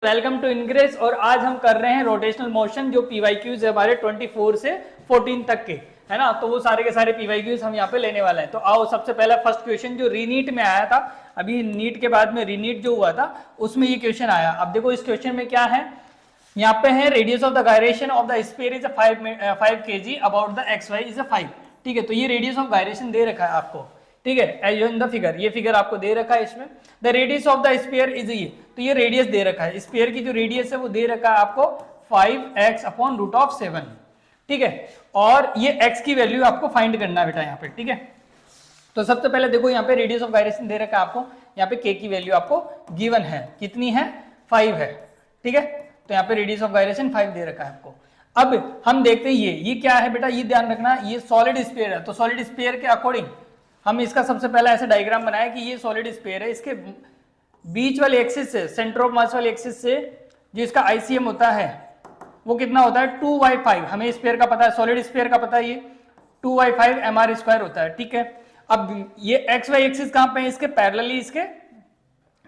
Welcome to ingress. और आज हम कर रहे हैं रोटेशनल मोशन जो पीवाईक्यूज है हमारे 24 से 14 तक के, है ना। तो वो सारे के सारे पीवाईक्यूज हम यहाँ पे लेने वाले हैं। तो आओ सबसे पहला फर्स्ट क्वेश्चन जो रीनीट में आया था, अभी नीट के बाद में रीनीट जो हुआ था उसमें ये क्वेश्चन आया। अब देखो इस क्वेश्चन में क्या है, यहाँ पे है radius of the gyration of the sphere is 5 kg about the x y is 5। ठीक है, तो ये रेडियस ऑफ गायरेशन दे रखा है आपको। ठीक है, एज इन द फिगर, ये फिगर आपको दे रखा है। इसमें the radius of the sphere is ये, तो ये रेडियस दे रखा है, स्फीयर की जो रेडियस है वो दे रखा है आपको 5x/√7। ठीक है, और ये x की वैल्यू आपको फाइंड करना है बेटा यहाँ पे। ठीक है, तो सबसे पहले देखो यहाँ पे रेडियस ऑफ गायरेशन दे रखा है आपको, यहाँ पे k की वैल्यू आपको गिवन है, कितनी है 5 है। ठीक है, तो यहाँ पे रेडियस ऑफ गायरेशन 5 दे रखा है आपको। अब हम देखते हैं ये क्या है बेटा, ये ध्यान रखना, ये सॉलिड स्फीयर है। तो सॉलिड स्फीयर के अकॉर्डिंग हम इसका सबसे पहला ऐसा डायग्राम बनाया कि ये सॉलिड स्फीयर है, इसके बीच वाले एक्सिस से, सेंटर ऑफ मास वाले एक्सिस से जो इसका आईसीएम होता है वो कितना होता है 2y5। हमें स्फीयर का पता है, सॉलिड स्फीयर का पता है, ये 2y5 mr² होता है। ठीक है, अब ये एक्स वाई एक्सिस कहाँ पे है, इसके पैरेलली, इसके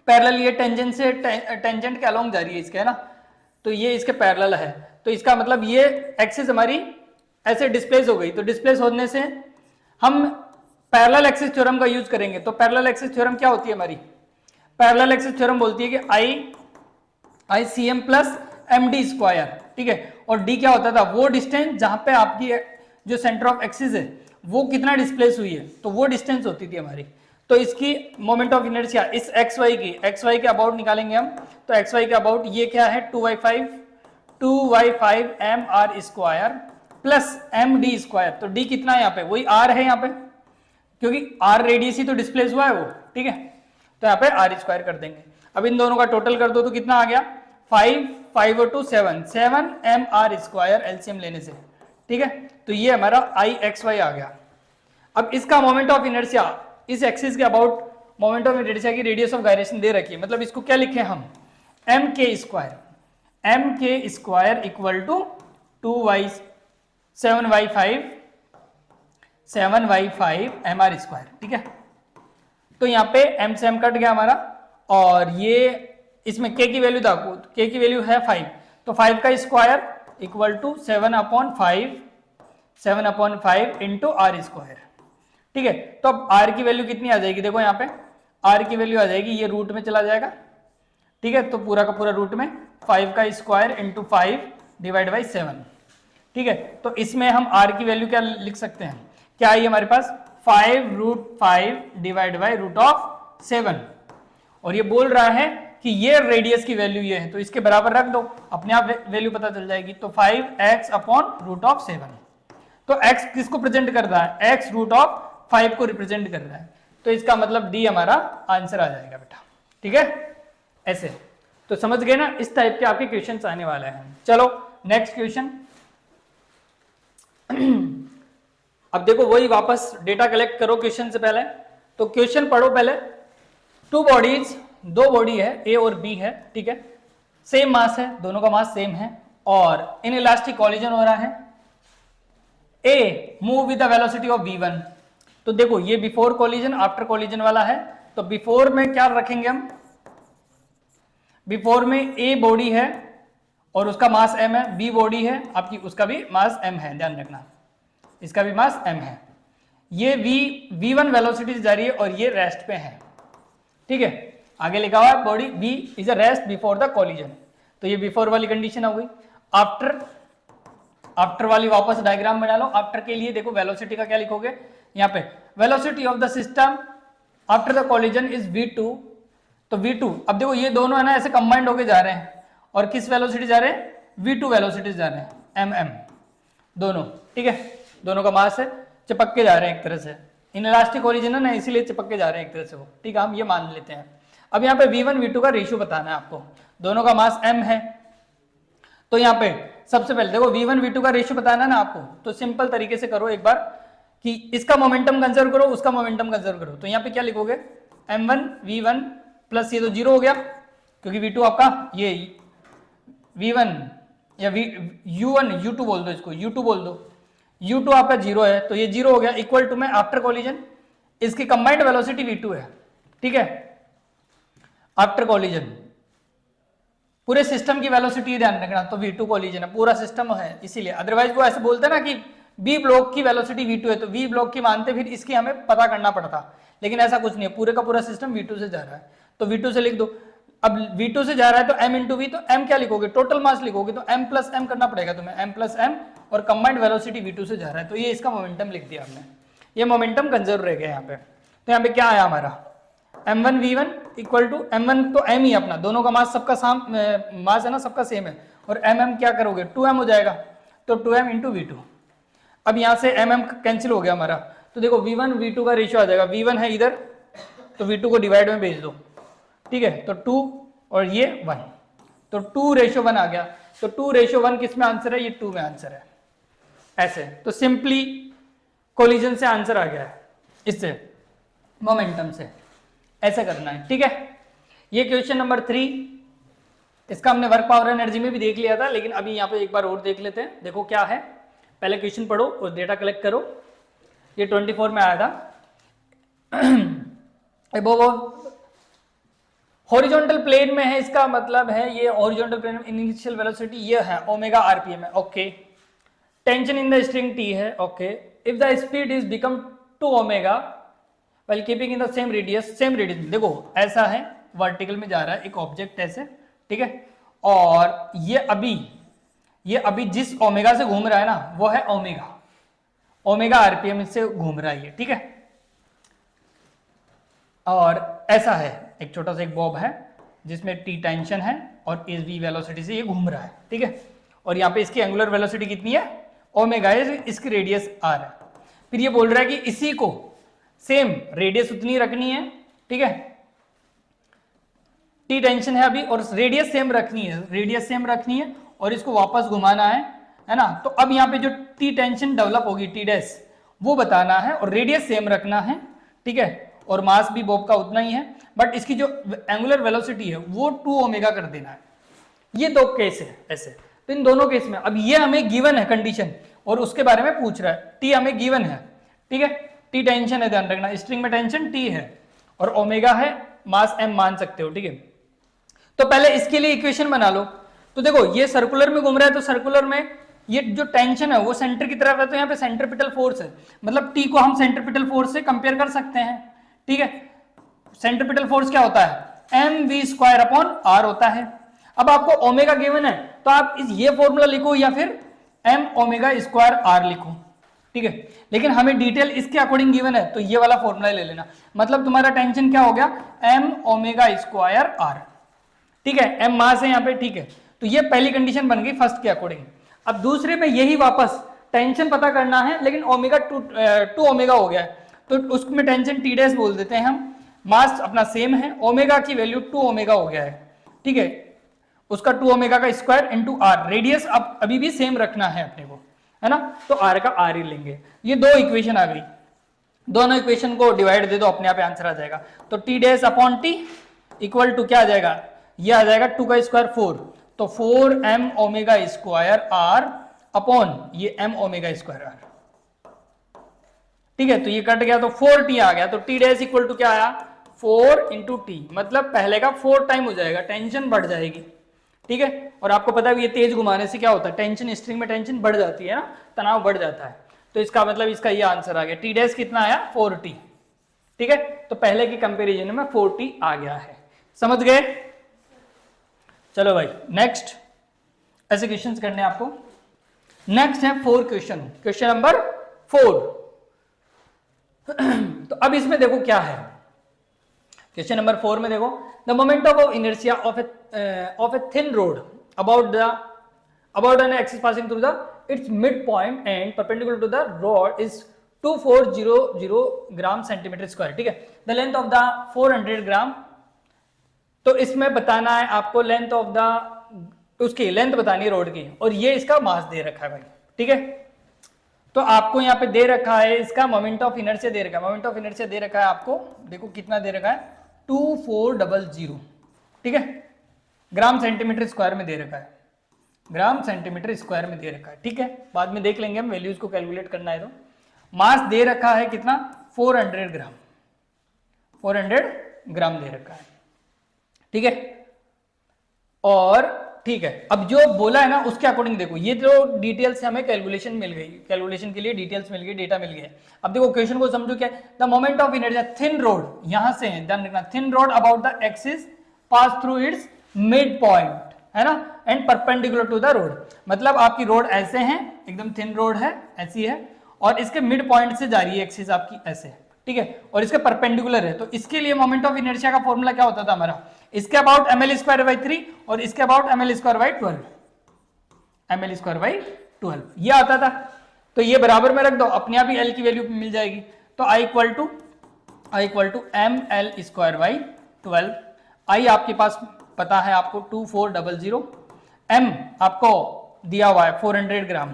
पैरेलल, ये टेंजेंट से टेंजेंट के अलोंग जा रही है इसके, है ना। तो ये इसके पैरेलल है, तो इसका मतलब ये एक्सिस हमारी ऐसे डिस्प्लेस हो गई। तो डिस्प्लेस होने से हम पैरेलल एक्सिस थ्योरम का यूज करेंगे। तो पैरेलल एक्सिस थ्योरम क्या होती है हमारी, पैरेलल एक्सिस थ्योरम बोलती है कि I C M plus M D square. ठीक है, और डी क्या होता था, वो डिस्टेंस जहां पे आपकी जो सेंटर ऑफ एक्सिस है वो कितना डिस्प्लेस हुई है, तो वो डिस्टेंस होती थी हमारी। तो इसकी मोमेंट ऑफ इनर्शिया इस एक्स वाई के अबाउट निकालेंगे हम। तो एक्स वाई के अबाउट ये क्या है 2y5 mr² plus M D square. तो डी कितना है यहाँ पे, वही r है यहाँ पे, क्योंकि r रेडियस ही तो डिस्प्लेस हुआ है वो। ठीक है, तो यहाँ पे r² कर देंगे। अब इन दोनों का टोटल कर दो तो कितना आ गया 5 और 2 7 mr² एलसीएम लेने से। ठीक है, तो ये हमारा IXY आ गया। अब इसका मोमेंट ऑफ इनर्शिया इस एक्सिस के अबाउट मोमेंट ऑफ इनर्शिया की रेडियस ऑफ गायरेशन दे रखी है, मतलब इसको क्या लिखे हम mk² equal to 7y5 mr²। ठीक है, तो यहाँ पे m से m कट गया हमारा, और ये इसमें k की वैल्यू था, k की वैल्यू है 5, तो 5 का square equal to 7/5 into r²। ठीक है, तो अब r की वैल्यू कितनी आ जाएगी, देखो यहाँ पे r की वैल्यू आ जाएगी, ये रूट में चला जाएगा। ठीक है, तो पूरा का पूरा रूट में 5 का स्क्वायर इंटू 5 डिवाइड बाई 7। ठीक है, तो इसमें हम r की वैल्यू क्या लिख सकते हैं, क्या आई हमारे पास 5√5 डिवाइड बाई √7। और ये बोल रहा है कि ये रेडियस की वैल्यू ये है, तो इसके बराबर रख दो, अपने आप वैल्यू पता चल जाएगी। तो 5x/√7। तो x किसको प्रेजेंट कर रहा है, x √5 को रिप्रेजेंट कर रहा है, तो इसका मतलब d हमारा आंसर आ जाएगा बेटा। ठीक है, ऐसे तो समझ गए ना, इस टाइप के आपके क्वेश्चंस आने वाले हैं। चलो नेक्स्ट क्वेश्चन। अब देखो वही वापस डेटा कलेक्ट करो क्वेश्चन से पहले, तो क्वेश्चन पढ़ो पहले। 2 बॉडीज, 2 बॉडी है A और B है। ठीक है, सेम मास है, दोनों का मास सेम है, और इन इलास्टिक कॉलिजन हो रहा है। A move with the velocity of v1। तो देखो ये बिफोर कॉलिजन आफ्टर कॉलिजन वाला है, तो बिफोर में क्या रखेंगे हम, बिफोर में A बॉडी है और उसका मास m है, B बॉडी है आपकी, उसका भी मास m है, ध्यान रखना इसका भी मास m है। ये v1 वेलोसिटी जा रही है और ये रेस्ट पे है। ठीक है, आगे लिखा हुआ है body B is a rest before the collision, तो ये बिफोर वाली कंडीशन हो गई। आफ्टर वाली वापस डायग्राम बना लो। आफ्टर के लिए देखो वेलोसिटी का क्या लिखोगे, यहाँ पे velocity of the system after the collision is v2। तो v2, अब देखो ये दोनों है ना ऐसे कंबाइंड होके जा रहे हैं, और किस वेलोसिटी जा रहे हैं, v2 वेलोसिटी जा रहे हैं, mm दोनों। ठीक है, दोनों का मास है, चिपक के जा रहे हैं एक तरह से, इनइलास्टिक ओरिजिन है ना, इसीलिए चिपक के जा रहे हैं एक तरह से वो। ठीक है, हम ये मान लेते हैं। अब यहाँ पे v1 v2 का रेशियो बताना है आपको, दोनों का मास m है। तो यहाँ पे सबसे पहले देखो v1 v2 का रेशियो बताना है ना आपको, तो सिंपल तरीके से करो एक बार कि इसका मोमेंटम कंजर्व करो, उसका मोमेंटम कंजर्व करो। तो यहाँ पे क्या लिखोगे m1 v1 प्लस ये तो 0 हो गया, क्योंकि v2 आपका ये v1 या u1 u2 बोल दो, इसको u2 बोल दो, u2 आपका 0 है, तो ये 0 हो गया। इक्वल टू में आफ्टर कॉलिजन इसकी कंबाइंड वेलोसिटी v2 है। ठीक है, आफ्टर कॉलिजन पूरे सिस्टम की वेलोसिटी ध्यान रखना, तो V2 कोलिजन है, पूरा सिस्टम है इसीलिए। अदरवाइज वो ऐसे बोलते ना कि बी ब्लॉक की वेलोसिटी V2 है तो वी ब्लॉक की मानते फिर इसकी हमें पता करना पड़ता, लेकिन ऐसा कुछ नहीं है, पूरे का पूरा सिस्टम V2 से जा रहा है तो V2 से लिख दो। अब V2 से जा रहा है तो m इंटू वी, तो m क्या लिखोगे, टोटल मास लिखोगे तो m प्लस m करना पड़ेगा तुम्हें, m प्लस m, और कंबाइंड वेलोसिटी V2 से जा रहा है तो ये इसका मोमेंटम लिख दिया हमने, ये मोमेंटम कंजर्व रह गया यहाँ पे। तो यहाँ पे क्या आया हमारा m1 v1 equal to m1 तो m ही अपना, दोनों का मास सबका मास है ना, सबका सेम है, और mm क्या करोगे 2m हो जाएगा, तो 2m इंटू वी2। अब यहाँ से mm कैंसिल हो गया हमारा, तो देखो v1 v2 का रेशियो आ जाएगा, v1 है इधर तो v2 को डिवाइड में भेज दो, ठीक है, तो 2 और ये 1, तो 2:1 आ गया, तो 2:1 किस में आंसर है, ये 2 में आंसर है। ऐसे तो सिंपली कोलिजन से आंसर आ गया है, इससे मोमेंटम से, ऐसा करना है, ठीक है। ये क्वेश्चन नंबर 3, इसका हमने वर्क पावर एनर्जी में भी देख लिया था, लेकिन अभी यहाँ पे एक बार और देख लेते हैं। देखो क्या है, पहले क्वेश्चन पढ़ो और डेटा कलेक्ट करो। ये 24 में आया था। हॉरिजॉन्टल प्लेन में है, इसका मतलब है ये हॉरिजॉन्टल प्लेन में इनिशियल वेलोसिटी ये है ओमेगा आरपीएम है, okay. Tension in the string T है, okay. If the speed is become 2 omega while keeping in the same radius, same radius, देखो ऐसा है, वर्टिकल में जा रहा है एक ऑब्जेक्ट ऐसे, ठीक है, और ये अभी जिस ओमेगा से घूम रहा है ना वो है ओमेगा आरपीएम से घूम रहा है ये, ठीक है। और ऐसा है, एक छोटा सा एक बॉब है जिसमें टी टेंशन है और इस वी वेलोसिटी से ये घूम रहा है, ठीक है, और यहाँ पे इसकी एंगुलर वेलोसिटी कितनी है, ओमेगा है, इसकी रेडियस आर है। फिर ये बोल रहा है कि इसी को सेम रेडियस उतनी रखनी है, ठीक है, टी टेंशन है अभी और रेडियस सेम रखनी है, और इसको वापस घुमाना है ना। तो अब यहाँ पे जो टी टेंशन डेवलप होगी टी डैश वो बताना है और रेडियस सेम रखना है, ठीक है, और मास भी बॉब का उतना ही है, बट इसकी जो एंगुलर वेलोसिटी है वो 2 ओमेगा कर देना है। ये दो केस है ऐसे, तो इन दोनों केस में अब ये हमें गिवन है कंडीशन और उसके बारे में पूछ रहा है, टी हमें गिवन है, ठीक है, टी टेंशन है, ध्यान रखना स्ट्रिंग में टेंशन टी है और ओमेगा है, मास m मान सकते हो, ठीक है। तो पहले इसके लिए इक्वेशन बना लो। तो देखो ये सर्कुलर में घूम रहा है तो सर्कुलर में ये जो टेंशन है वो सेंटर की तरफ है, तो यहाँ पे सेंट्रीपिटल फोर्स है, मतलब टी को हम सेंट्रीपिटल फोर्स से कंपेयर कर सकते हैं, ठीक है। सेंट्रीपिटल फोर्स क्या होता है, mv²/r होता है। अब आपको ओमेगा गिवन है तो आप ये फॉर्मूला लिखो या फिर m⍵² लिखो, ठीक है, लेकिन हमें डिटेल इसके अकॉर्डिंग गिवन है तो ये वाला फॉर्मूला ले लेना। मतलब तुम्हारा टेंशन क्या हो गया, m⍵²r, ठीक है, m मास है यहाँ पे, ठीक है, तो ये पहली कंडीशन बन गई फर्स्ट के अकॉर्डिंग। अब दूसरे में यही वापस टेंशन पता करना है, लेकिन ओमेगा 2 ओमेगा हो गया है तो उसमें टेंशन टी डैश बोल देते हैं हम, मास अपना सेम है, ओमेगा की वैल्यू 2 ओमेगा हो गया है, ठीक है, उसका 2 ओमेगा का स्क्वायर इंटू आर, रेडियस अब अभी भी सेम रखना है अपने को, है ना, तो आर का आर ही लेंगे। ये दो इक्वेशन आ गई, दोनों इक्वेशन को डिवाइड दे दो, अपने आप आंसर आ जाएगा। तो t dash upon t equal to क्या आ जाएगा, ये आ जाएगा 2 का स्क्वायर 4, तो 4m⍵² अपॉन ये m⍵²r, ठीक है, तो ये कट गया तो 4t आ गया, तो टी डैश इक्वल टू क्या आया 4 इंटू टी, मतलब पहले का 4 टाइम हो जाएगा, टेंशन बढ़ जाएगी, ठीक है। और आपको पता है ये तेज घुमाने से क्या होता है, टेंशन स्ट्रिंग में टेंशन बढ़ जाती है ना, तनाव बढ़ जाता है, तो इसका मतलब इसका ये आंसर आ गया, टी डैश कितना आया 4t, ठीक है, तो पहले के कंपैरिजन में 4t आ गया है, समझ गए। चलो भाई नेक्स्ट ऐसे क्वेश्चंस करने हैं आपको। नेक्स्ट है 4 क्वेश्चन नंबर 4। तो अब इसमें देखो क्या है, क्वेश्चन नंबर 4 में देखो, the moment of inertia of a thin road about an axis passing through its midpoint and perpendicular to the rod is 2400 gram centimetre square, ठीक है, द लेंथ ऑफ द 400 ग्राम। तो इसमें बताना है आपको लेंथ ऑफ द, उसकी length बतानी है रोड की, और ये इसका मास दे रखा है भाई, ठीक है। तो आपको यहाँ पे दे रखा है इसका मोमेंट ऑफ इनर्शिया दे रखा है, मोमेंट ऑफ इनर्शिया दे रखा है आपको, देखो कितना दे रखा है 2400, ठीक है, ग्राम सेंटीमीटर स्क्वायर में दे रखा है, ग्राम सेंटीमीटर स्क्वायर में दे रखा है, ठीक है, बाद में देख लेंगे हम वैल्यूज को कैलकुलेट करना है। तो मास दे रखा है कितना 400 ग्राम, 400 ग्राम दे रखा है, ठीक है, और ठीक है, अब जो बोला है ना उसके अकॉर्डिंग देखो, ये जो डिटेल्स से हमें कैलकुलेशन मिल गई, कैलकुलेशन के लिए डिटेल्स मिल गई, डेटा मिल गया। अब देखो क्वेश्चन को समझो क्या है, the moment of inertia thin rod, यहां से है, ध्यान रखना, thin rod about the axis pass through its mid point, है ना, and perpendicular to the rod. मतलब आपकी रोड ऐसे है, एकदम थिन रोड है, ऐसी है, और इसके मिड पॉइंट से जा रही है एक्सिस आपकी ऐसे, ठीक है, और इसके परपेंडिकुलर है। तो इसके लिए मोमेंट ऑफ इनर्शिया का फॉर्मूला क्या होता था हमारा, इसके अबाउट ml²/3 और इसके अबाउट ml²/12, ml²/12 ये आता था। तो ये बराबर में रख दो, अपने आप ही L की वैल्यू मिल जाएगी। तो I equal to ml²/12, I आपके पास पता है आपको 2400, M आपको दिया हुआ है 400 ग्राम,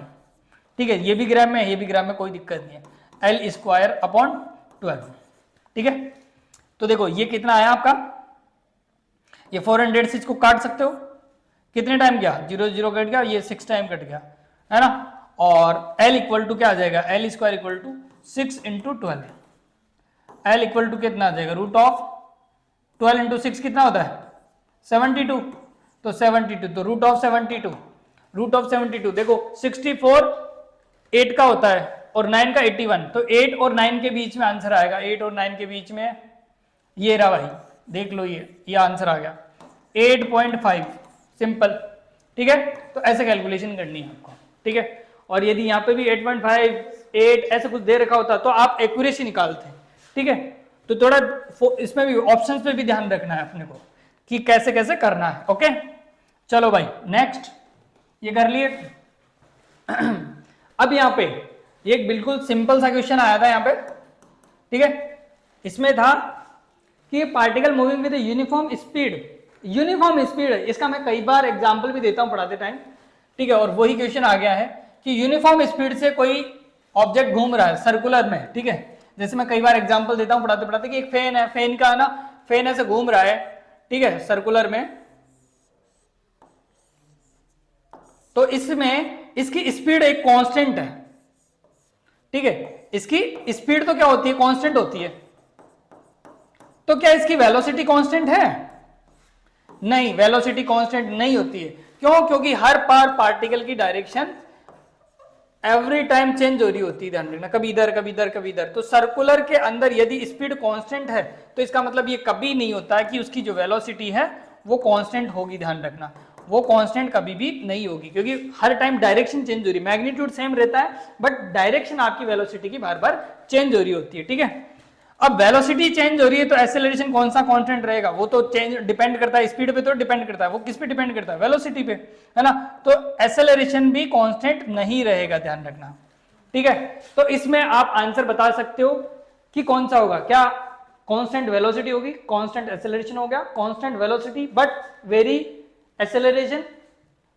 ठीक है, ये भी ग्राम में, ये भी ग्राम में, कोई दिक्कत नहीं है, L²/12, ठीक है। तो देखो ये कितना आया आपका, ये 400 से इसको काट सकते हो, कितने टाइम गया, 0 0 कट गया, ये 6 टाइम कट गया, है ना, और L इक्वल टू क्या आ जाएगा, L² equal to 6 into 12, L equal to कितना आ जाएगा, √12 इंटू 6 कितना होता है 72, तो 72, तो √72 देखो 64 8 का होता है और 9 का 81, तो 8 और 9 के बीच में आंसर आएगा, 8 और 9 के बीच में ये रहा भाई, देख लो ये आंसर आ गया 8.5, सिंपल, ठीक है। तो ऐसे कैलकुलेशन करनी है आपको, ठीक है। और यदि यहाँ पे भी 8.5 8 ऐसा कुछ दे रखा होता तो आप एक्यूरेसी निकालते, ठीक है। तो थोड़ा इसमें भी ऑप्शंस पे भी ध्यान रखना है अपने को कि कैसे कैसे करना है, ओके। चलो भाई नेक्स्ट, ये कर लिए। अब यहाँ पे एक बिल्कुल सिंपल सा क्वेश्चन आया था यहाँ पे, ठीक है। इसमें था कि particle moving with uniform speed, इसका मैं कई बार एग्जांपल भी देता हूं पढ़ाते टाइम, ठीक है। और वही क्वेश्चन आ गया है कि यूनिफॉर्म स्पीड से कोई ऑब्जेक्ट घूम रहा है सर्कुलर में, ठीक है। जैसे मैं कई बार एग्जांपल देता हूं पढ़ाते पढ़ाते कि एक फैन है, फैन का ना, फैन ऐसे घूम रहा है, ठीक है, सर्कुलर में। तो इसमें इसकी स्पीड एक कांस्टेंट है, ठीक है, इसकी स्पीड तो क्या होती है, कांस्टेंट होती है। तो क्या इसकी वेलोसिटी कांस्टेंट है, नहीं, वेलोसिटी कांस्टेंट नहीं होती है। क्यों, क्योंकि हर बार पार्टिकल की डायरेक्शन एवरी टाइम चेंज हो रही होती है, ध्यान रखना, कभी इधर कभी इधर कभी इधर। तो सर्कुलर के अंदर यदि स्पीड कांस्टेंट है तो इसका मतलब ये कभी नहीं होता है कि उसकी जो वेलोसिटी है वो कांस्टेंट होगी, ध्यान रखना, वो कांस्टेंट कभी भी नहीं होगी, क्योंकि हर टाइम डायरेक्शन चेंज हो रही है, मैग्नीट्यूड सेम रहता है बट डायरेक्शन आपकी वेलोसिटी की बार बार चेंज हो रही होती है, ठीक है। अब वेलोसिटी चेंज हो रही है तो एक्सेलरेशन कौन सा कांस्टेंट रहेगा, वो तो चेंज डिपेंड करता है, स्पीड पे तो डिपेंड करता है, वो किस पे डिपेंड करता है, वेलोसिटी पे, है ना। तो एक्सेलरेशन भी कांस्टेंट नहीं रहेगा, ध्यान रखना, ठीक है। तो इसमें आप आंसर बता सकते हो कि कौन सा होगा, क्या कांस्टेंट वेलोसिटी होगी, कांस्टेंट एक्सेलरेशन हो गया, constant velocity but very acceleration,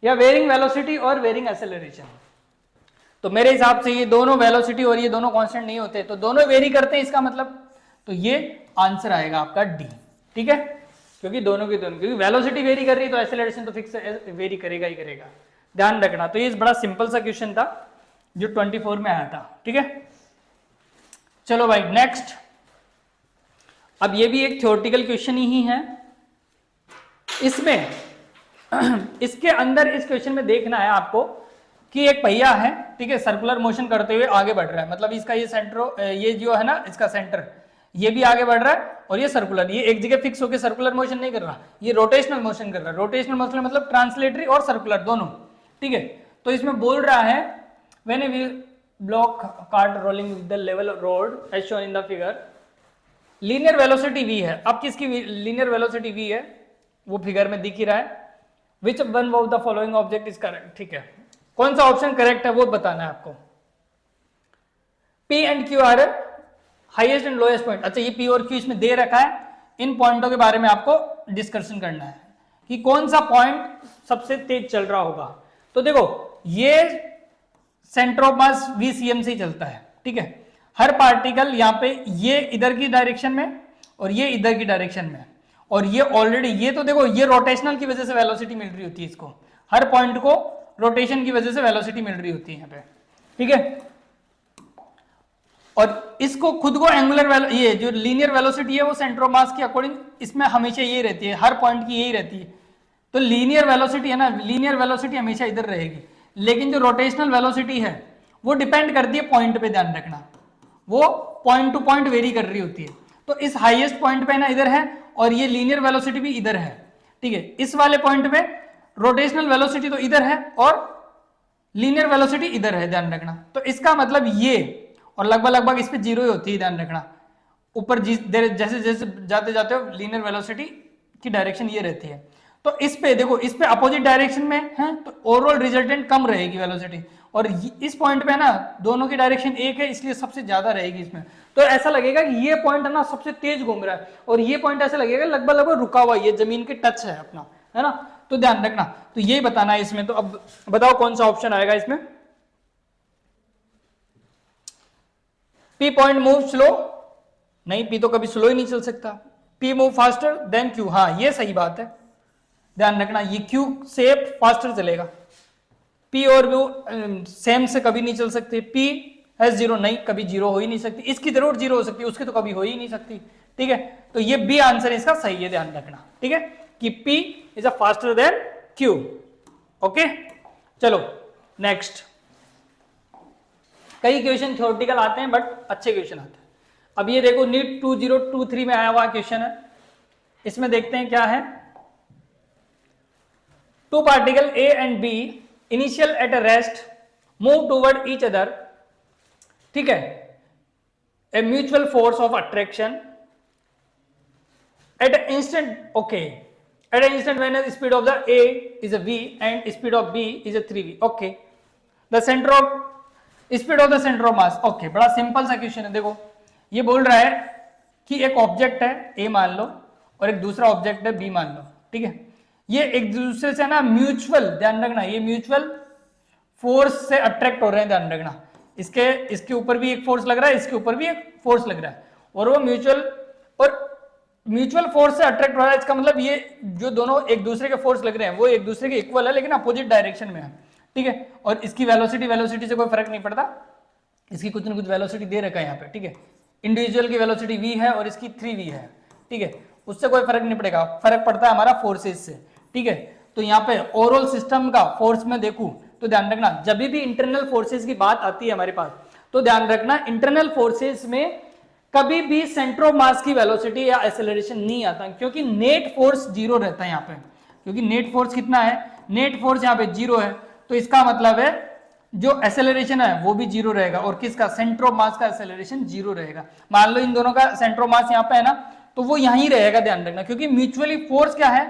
या वेरिंग वेलोसिटी और वेरिंग एक्सेलरेशन। तो मेरे हिसाब से ये दोनों वेलोसिटी और ये दोनों कांस्टेंट नहीं होते, तो दोनों वेरी करते हैं, इसका मतलब तो ये आंसर आएगा आपका डी, ठीक है, क्योंकि दोनों की दोनों, क्योंकि वेलोसिटी वेरी कर रही है तो एक्सेलरेशन तो फिक्स वेरी करेगा ही करेगा, ध्यान रखना। तो ये बड़ा सिंपल सा क्वेश्चन था जो 24 में आया था, ठीक है। चलो भाई नेक्स्ट, अब ये भी एक थ्योरेटिकल क्वेश्चन ही है। इसमें इसके अंदर इस क्वेश्चन में देखना है आपको कि एक पहिया है, ठीक है, सर्कुलर मोशन करते हुए आगे बढ़ रहा है, मतलब इसका ये सेंटर, ये जो है ना इसका सेंटर, ये भी आगे बढ़ रहा है और ये सर्कुलर, ये एक जगह फिक्स होकर सर्कुलर मोशन नहीं कर रहा, ये रोटेशनल मोशन कर रहा है। रोटेशनल मोशन मतलब ट्रांसलेटरी और सर्कुलर दोनों, ठीक है। तो इसमें बोल रहा है when a wheel block cart rolling with the level road as shown in the figure, linear velocity v है। अब किसकी लीनियर वेलोसिटी v है वो फिगर में दिख ही रहा है। Which one of the following object is correct, ठीक है, कौन सा ऑप्शन करेक्ट है वो बताना है आपको। P and Q are highest and lowest point, अच्छा ये P और Q इसमें दे रखा है, इन पॉइंटों के बारे में आपको डिस्कशन करना है कि कौन सा पॉइंट सबसे तेज चल रहा होगा। तो देखो ये सेंटर ऑफ मास VCM से ही चलता है, ठीक है। हर पार्टिकल यहाँ पे ये इधर की डायरेक्शन में और ये इधर की डायरेक्शन में, और ये ऑलरेडी ये तो देखो ये रोटेशनल की वजह से वेलोसिटी मिल रही होती है, इसको हर पॉइंट को रोटेशन की वजह से वेलोसिटी मिल रही होती है यहाँ पे, ठीक है। और इसको खुद को एंगुलर ये जो लीनियर वेलोसिटी है वो सेंटर ऑफ मास के अकॉर्डिंग इसमें हमेशा यही रहती है, हर पॉइंट की यही रहती है। तो लीनियर वेलोसिटी है ना, लीनियर वेलोसिटी हमेशा इधर रहेगी, लेकिन जो रोटेशनल वेलोसिटी है वो डिपेंड करती है पॉइंट पे, ध्यान रखना, वो पॉइंट टू पॉइंट वेरी कर रही होती है। तो इस हाईएस्ट पॉइंट पे ना इधर है, और ये लीनियर वेलोसिटी भी इधर है, ठीक है। इस वाले पॉइंट पे रोटेशनल वेलोसिटी तो इधर है और लीनियर वेलोसिटी इधर है, ध्यान रखना। तो इसका मतलब ये, और लगभग लगभग इस पे जीरो ही होती है, ध्यान रखना। ऊपर जैसे जैसे जाते जाते हो लीनियर वेलोसिटी की डायरेक्शन ये रहती है। तो इस पे देखो, इस पे अपोजिट डायरेक्शन में है, तो ओवरऑल रिजल्टेंट कम रहेगी वेलोसिटी, और इस पॉइंट पे ना दोनों की डायरेक्शन एक है, इसलिए सबसे ज्यादा रहेगी इसमें। तो ऐसा लगेगा कि ये पॉइंट है ना सबसे तेज घूम रहा है, और ये पॉइंट ऐसा लगेगा लगभग लगभग रुका हुआ, ये जमीन के टच है अपना, है ना। तो ध्यान रखना, तो यही बताना है इसमें। तो अब बताओ कौन सा ऑप्शन आएगा इसमें। पी पॉइंट मूव स्लो, नहीं, पी तो कभी स्लो ही नहीं चल सकता। P move faster than Q, हाँ ये सही बात है, ध्यान रखना, ये क्यू से फास्टर चलेगा। पी और व्यू सेम से कभी नहीं चल सकते। पी है जीरो, नहीं कभी जीरो हो ही नहीं सकती, इसकी जरूर जीरो हो सकती है, उसकी तो कभी हो ही नहीं सकती, ठीक है। तो ये बी आंसर इसका सही है, ध्यान रखना, ठीक है, कि P is a faster than Q. Okay, चलो नेक्स्ट। कई क्वेश्चन थ्योरेटिकल आते हैं बट अच्छे क्वेश्चन आते हैं। अब ये देखो नीट 2023 में आया हुआ क्वेश्चन है, इसमें देखते हैं क्या है। Two particle a and b initial at a rest move toward each other, ठीक है, a mutual force of attraction at an instant, okay, at an instant when the speed of the A is a v and speed of B is a 3v, okay, the center of speed of the center of mass, okay, बड़ा simple सा question है। देखो ये बोल रहा है कि एक ऑब्जेक्ट है A मान लो और एक दूसरा ऑब्जेक्ट है B मान लो, ठीक है, ये एक दूसरे से ना म्यूचुअल, ध्यान रखना, ये म्यूचुअल फोर्स से अट्रैक्ट हो रहे हैं, ध्यान रखना, इसके ऊपर भी एक फोर्स लग रहा है, इसके ऊपर भी एक फोर्स लग रहा है, और वो म्यूचुअल फोर्स से अट्रैक्ट हो रहा है। इसका मतलब ये जो दोनों एक दूसरे के फोर्स लग रहे हैं वो एक दूसरे के इक्वल है, लेकिन अपोजिट डायरेक्शन में है, ठीक है। और इसकी वेलोसिटी से कोई फर्क नहीं पड़ता, इसकी कुछ ना कुछ वेलोसिटी दे रखा है यहाँ पे, ठीक है। इंडिविजुअल की वेलोसिटी v है और इसकी 3v है, ठीक है, उससे कोई फर्क नहीं पड़ेगा, फर्क पड़ता है हमारा फोर्सेस से, ठीक है। तो यहाँ पे ओवरऑल सिस्टम का फोर्स में देखूं तो ध्यान रखना, जब भी इंटरनल फोर्सेस की बात आती है हमारे पास, तो ध्यान रखना इंटरनल फोर्सेस में कभी भी सेंटर ऑफ मास की वेलोसिटी या एक्सेलरेशन नहीं आता, क्योंकि नेट फोर्स जीरो रहता है यहाँ पे, क्योंकि नेट फोर्स कितना है, नेट फोर्स यहाँ पे जीरो है, तो इसका मतलब है जो एक्सेलरेशन है वो भी जीरो रहेगा, और किसका, सेंटर ऑफ मास का एक्सेलरेशन जीरो रहेगा। मान लो इन दोनों का सेंटर ऑफ मास यहाँ पे है ना, तो वो यहीं रहेगा, ध्यान रखना, क्योंकि म्यूचुअली फोर्स क्या है,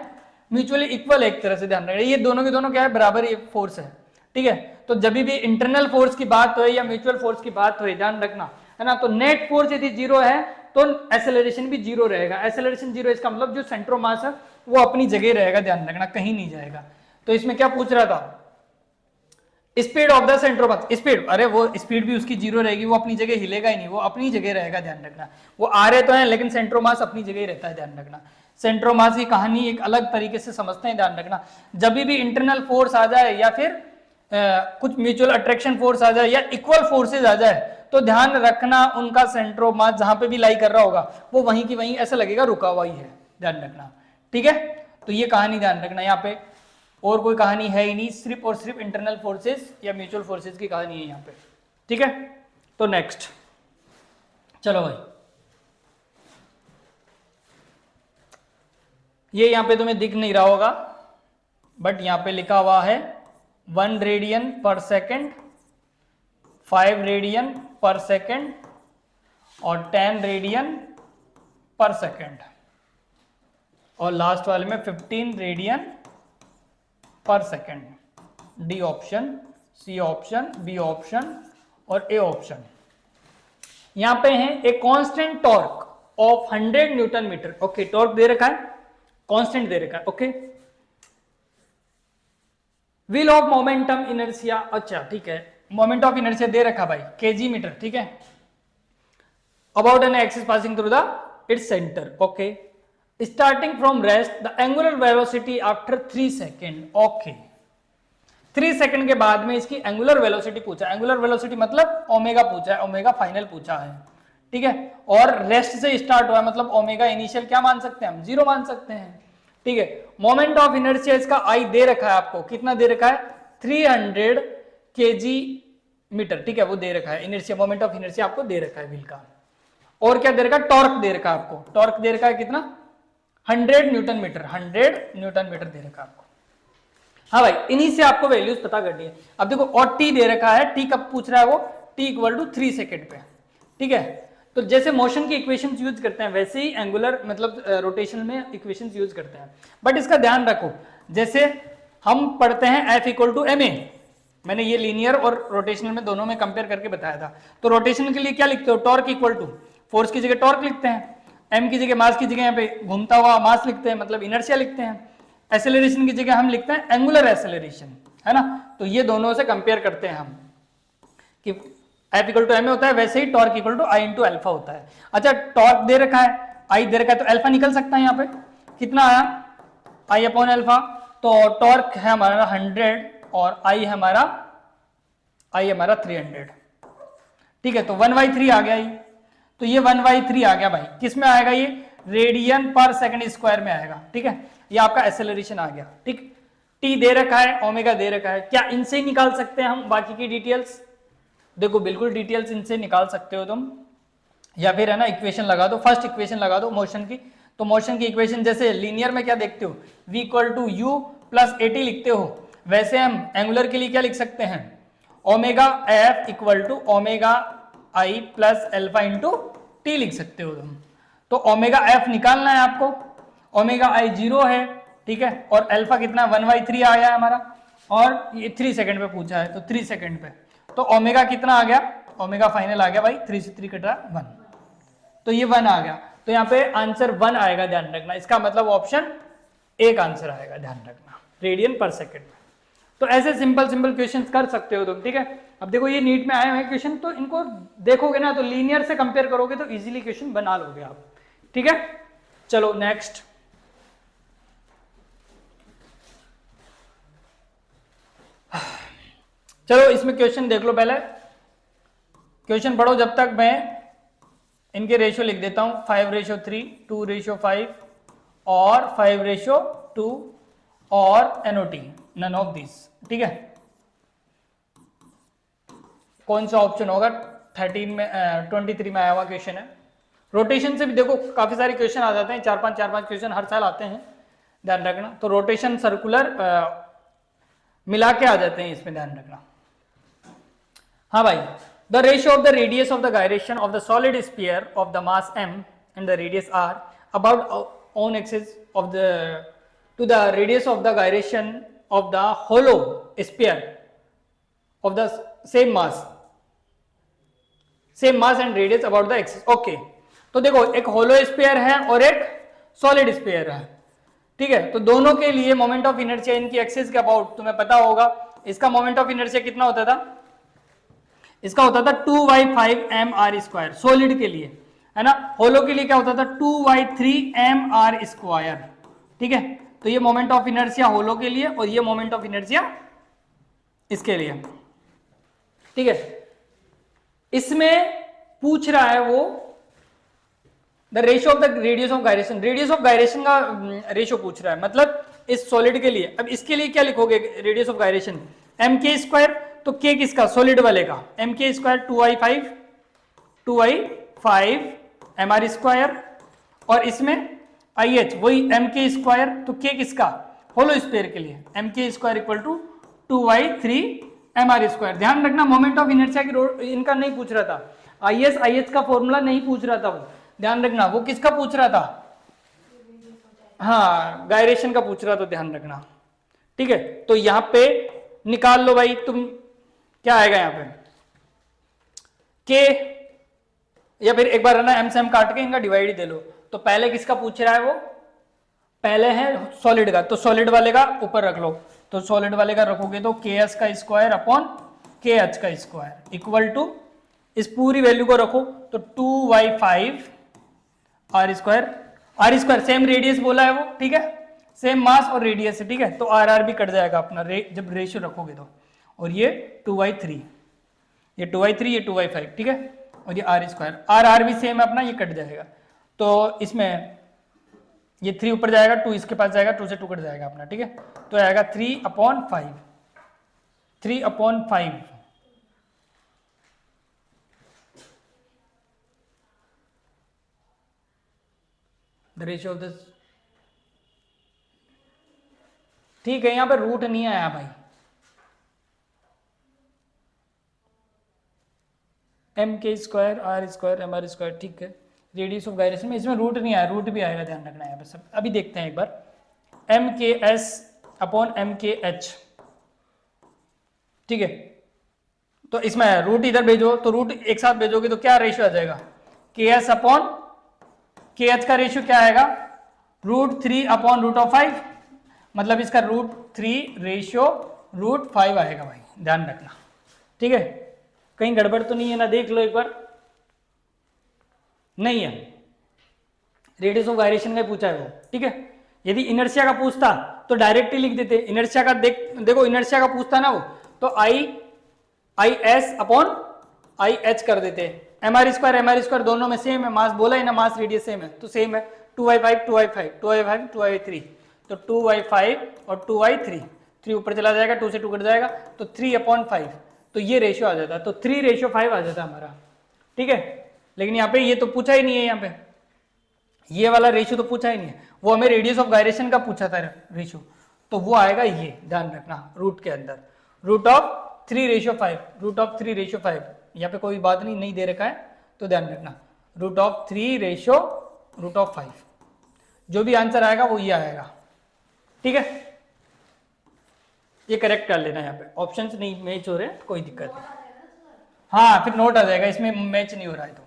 म्यूचुअली इक्वल है एक तरह से, ध्यान रखना, ये दोनों के दोनों क्या है, बराबर ये फोर्स है, ठीक है। तो जब भी इंटरनल फोर्स की बात हो या म्यूचुअल फोर्स की बात हो, ध्यान रखना, है ना, तो नेट फोर्स यदि जीरो है तो एक्सेलरेशन भी जीरो रहेगा। एक्सेलरेशन जीरो, इसका मतलब जो सेंटर ऑफ मास है वो अपनी जगह रहेगा, ध्यान रखना, कहीं नहीं जाएगा। तो इसमें क्या पूछ रहा था, speed of the centre of mass, speed, अरे वो स्पीड भी उसकी जीरो रहेगी, वो अपनी जगह हिलेगा ही नहीं, वो अपनी जगह रहेगा, ध्यान रखना। वो आ रहे तो हैं लेकिन सेंटर ऑफ मास अपनी जगह ही रहता है, ध्यान रखना। सेंटर ऑफ मास की कहानी एक अलग तरीके से समझते हैं, ध्यान रखना। जब भी इंटरनल फोर्स आ जाए या फिर कुछ म्यूचुअल अट्रैक्शन फोर्स आ जाए या इक्वल फोर्सेज आ जाए, तो ध्यान रखना उनका सेंटर ऑफ मास जहां पे भी लाई कर रहा होगा वो वहीं की वहीं ऐसा लगेगा रुका हुआ ही है, ध्यान रखना, ठीक है। तो ये कहानी ध्यान रखना, यहाँ पे और कोई कहानी है ही नहीं, सिर्फ और सिर्फ इंटरनल फोर्सेस या म्यूचुअल फोर्सेस की कहानी है यहाँ पे, ठीक है। तो नेक्स्ट, चलो भाई, ये यहाँ पे तुम्हें दिख नहीं रहा होगा बट यहाँ पे लिखा हुआ है 1 radian per second, 5 radian per second और 10 रेडियन पर सेकेंड, और लास्ट वाले में 15 radian per second. D option, C option, B option और ए ऑप्शन। यहां पे है एक constant torque of 100 newton metre, okay, torque दे रखा है, कांस्टेंट दे रखा है, okay. Wheel of momentum inertia, अच्छा ठीक है, मोमेंट ऑफ इनर्शिया दे रखा भाई, केजी मीटर, ठीक है। About an axis passing through the its centre, okay. Starting from rest the angular velocity after 3 second, okay. 3 second के बाद में इसकी एंगुलर वेलोसिटी पूछा, एंगुलर वेलोसिटी मतलब ओमेगा पूछा है, ओमेगा फाइनल पूछा है, ठीक है। और रेस्ट से स्टार्ट हुआ है मतलब ओमेगा इनिशियल क्या मान सकते हैं हम, 0 मान सकते हैं, ठीक है। मोमेंट ऑफ इनर्शिया इसका आई दे रखा है आपको, कितना दे रखा है 300 kg मीटर, ठीक है, वो दे रखा है इनर्शिया, मोमेंट ऑफ इनर्शिया आपको दे रखा है व्हील का। और क्या दे रखा है, टॉर्क दे रखा है आपको, टॉर्क दे रखा है कितना 100 न्यूटन मीटर, 100 न्यूटन मीटर दे रखा है आपको। हाँ भाई, इन्हीं से आपको वैल्यूज पता करनी है। अब देखो और टी दे रखा है, टी कब पूछ रहा है वो, टी इक्वल टू 3 सेकेंड पे, ठीक है। तो जैसे मोशन की इक्वेशंस यूज करते हैं वैसे ही एंगुलर मतलब रोटेशन में इक्वेशंस यूज करते हैं, बट इसका ध्यान रखो, जैसे हम पढ़ते हैं f equal to m a, मैंने ये लीनियर और रोटेशनल में दोनों में कंपेयर करके बताया था। तो रोटेशन के लिए क्या लिखते हो, टॉर्क इक्वल टू फोर्स की जगह टॉर्क लिखते हैं, एम की जगह मास की जगह यहाँ पे घूमता हुआ मास लिखते हैं, मतलब इनर्शिया लिखते हैं, एक्सेलरेशन की जगह हम लिखते हैं एंगुलर एक्सेलरेशन, है ना। तो ये दोनों से कंपेयर करते हैं हम कि एफ इक्वल टू एम होता है, वैसे ही torque equal to I into alpha होता है। अच्छा, टॉर्क दे रखा है, आई दे रखा है, तो अल्फा निकल सकता है यहाँ पे, कितना आया आई अपॉन अल्फा, तो टॉर्क है हमारा 100 और आई हमारा 300, ठीक है। तो 1/3 आ गया ये, तो ये 1/3 आ गया भाई, किस में आएगा ये, रेडियन पर सेकंड स्क्वायर में आएगा, ठीक है। ये आपका एक्सेलरेशन आ गया, ठीक। टी दे रखा है, ओमेगा दे रखा है, क्या इनसे ही निकाल सकते हैं हम बाकी की डिटेल्स, देखो बिल्कुल डिटेल्स इनसे निकाल सकते हो तुम, या फिर है ना इक्वेशन लगा दो, फर्स्ट इक्वेशन लगा दो मोशन की। तो मोशन की इक्वेशन जैसे लीनियर में क्या देखते हो, v equal to u plus a t लिखते हो, वैसे हम एंगुलर के लिए क्या लिख सकते हैं, omega f equal to omega i plus alpha into t लिख सकते हो तुम। तो ओमेगा एफ निकालना है आपको, ओमेगा आई 0 है, ठीक है, और अल्फा कितना 1/3 आया है हमारा, और ये 3 सेकंड पे पूछा है, तो 3 सेकंड पे, तो ओमेगा कितना आ गया, ओमेगा फाइनल आ गया भाई, 3 से 3 कट रहा 1, तो ये 1 आ गया। तो यहाँ पे आंसर 1 आएगा, ध्यान रखना, इसका मतलब ऑप्शन एक आंसर आएगा, ध्यान रखना, रेडियन पर सेकंड में। तो ऐसे सिंपल सिंपल क्वेश्चंस कर सकते हो तुम, ठीक है। अब देखो ये नीट में आए हुए क्वेश्चन, तो इनको देखोगे ना तो लीनियर से कंपेयर करोगे तो इजीली क्वेश्चन बना लोगे आप, ठीक है। चलो नेक्स्ट, चलो इसमें क्वेश्चन देख लो, पहले क्वेश्चन पढ़ो जब तक मैं इनके रेशियो लिख देता हूं, 5:3, 2:5 और 5:2 और NOT, नन ऑफ दिस, ठीक है। कौन सा ऑप्शन होगा, 13 में 23 में आया हुआ क्वेश्चन है। रोटेशन से भी देखो काफी सारे क्वेश्चन आ जाते हैं, 4-5 क्वेश्चन हर साल आते हैं, ध्यान रखना। तो रोटेशन सर्कुलर मिला के आ जाते हैं इसमें, ध्यान रखना। हाँ भाई, the ratio of the radius of the gyration of the solid sphere of the mass m and the radius r about on axis of the to the radius of the gyration of the hollow sphere of the same mass and radius about the axis. Okay, तो देखो एक होलो sphere है और एक solid sphere है, ठीक है। तो दोनों के लिए मोमेंट ऑफ इनर्शिया इनकी एक्सिस के अबाउट तुम्हें पता होगा। इसका मोमेंट ऑफ इनर्शिया कितना होता था, इसका होता था 2/5 mr², सॉलिड के लिए, है ना। होलो के लिए क्या होता था 2/3 mr², ठीक है। तो ये मोमेंट ऑफ इनर्शिया होलो के लिए और ये मोमेंट ऑफ इनर्शिया इसके लिए, ठीक है। इसमें पूछ रहा है वो the ratio of the radius of gyration, radius of gyration का रेशियो पूछ रहा है, मतलब इस सॉलिड के लिए। अब इसके लिए क्या लिखोगे, रेडियस ऑफ गायरेशन mk², तो k किसका, सॉलिड वाले का, mk² 2/5 mr², और इसमें IH वही mk², तो k किसका, होलो स्फीयर के लिए mk² इक्वल टू 2/3 mr²। ध्यान रखना, मोमेंट ऑफ इनर्शिया की इनका नहीं पूछ रहा था, IH का फॉर्मूला नहीं पूछ रहा था वो, ध्यान रखना। वो किसका पूछ रहा था, हाँ गायरेशन का पूछ रहा था, ध्यान रखना, ठीक है। तो यहां पे निकाल लो भाई तुम, क्या आएगा यहाँ पे k, या फिर एक बार है ना m से m काट के इनका डिवाइड ही दे लो। तो पहले किसका पूछ रहा है वो, पहले है सॉलिड का, तो सॉलिड वाले का ऊपर रख लो, तो सॉलिड वाले का रखोगे तो ks² upon kh² equal to, इस पूरी वैल्यू को रखो तो 2/5 r² सेम रेडियस बोला है वो, ठीक है, सेम मास और रेडियस है, ठीक है। तो r भी कट जाएगा अपना जब रेशियो रखोगे तो, और ये 2/3, ये 2/3, ये 2/5, ठीक है, और ये r² भी सेम है अपना, ये कट जाएगा। तो इसमें ये 3 ऊपर जाएगा, 2 इसके पास जाएगा, 2 से 2 कट जाएगा अपना, ठीक है। तो आएगा 3/5, 3/5 द रेशियो ऑफ दिस, ठीक है। यहां पर रूट नहीं आया भाई, m² r² mr², ठीक है। रेडियस ऑफ गायरेशन में इसमें रूट नहीं आया, रूट भी आएगा, ध्यान रखना है यहाँ पे सब। अभी देखते हैं एक बार, MKS/MKH, ठीक है। तो इसमें रूट इधर भेजो, तो रूट एक साथ भेजोगे तो क्या रेशियो आ जाएगा, KS/KH का रेशियो क्या आएगा, √3/√5, मतलब इसका √3/√5 आएगा भाई, ध्यान रखना, ठीक है। कहीं गड़बड़ तो नहीं है ना, देख लो एक बार, नहीं है। रेडियस ऑफ गायरेशन का पूछा है वो, ठीक है। यदि इनर्शिया का पूछता तो डायरेक्ट ही लिख देते, इनर्शिया का देखो इनर्शिया का पूछता ना वो, तो IS/IH कर देते। mr² दोनों में सेम है, मास बोला है ना, मास रेडियस सेम है, तो सेम है, 2/5 2/5 2/5 2/3, तो 2/5 और 2/3, 3 ऊपर चला जाएगा, 2 से 2 कट जाएगा, तो 3/5, तो ये रेशियो आ जाता है, तो 3/5 आ जाता है हमारा, ठीक है। लेकिन यहाँ पे ये तो पूछा ही नहीं है, यहाँ पे ये वाला रेशियो तो पूछा ही नहीं है, वो हमें रेडियस ऑफ गायरेशन का पूछा था रेशियो, तो वो आएगा ये, ध्यान रखना, रूट के अंदर √3/5, √3/5, यहाँ पे कोई बात नहीं दे रखा है, तो ध्यान रखना, √3/5, जो भी आंसर आएगा वो ये आएगा, ठीक है। ये करेक्ट कर लेना, यहाँ पे ऑप्शंस नहीं मैच हो रहे, कोई दिक्कत नहीं, हाँ फिर नोट आ जाएगा, इसमें मैच नहीं हो रहा है तो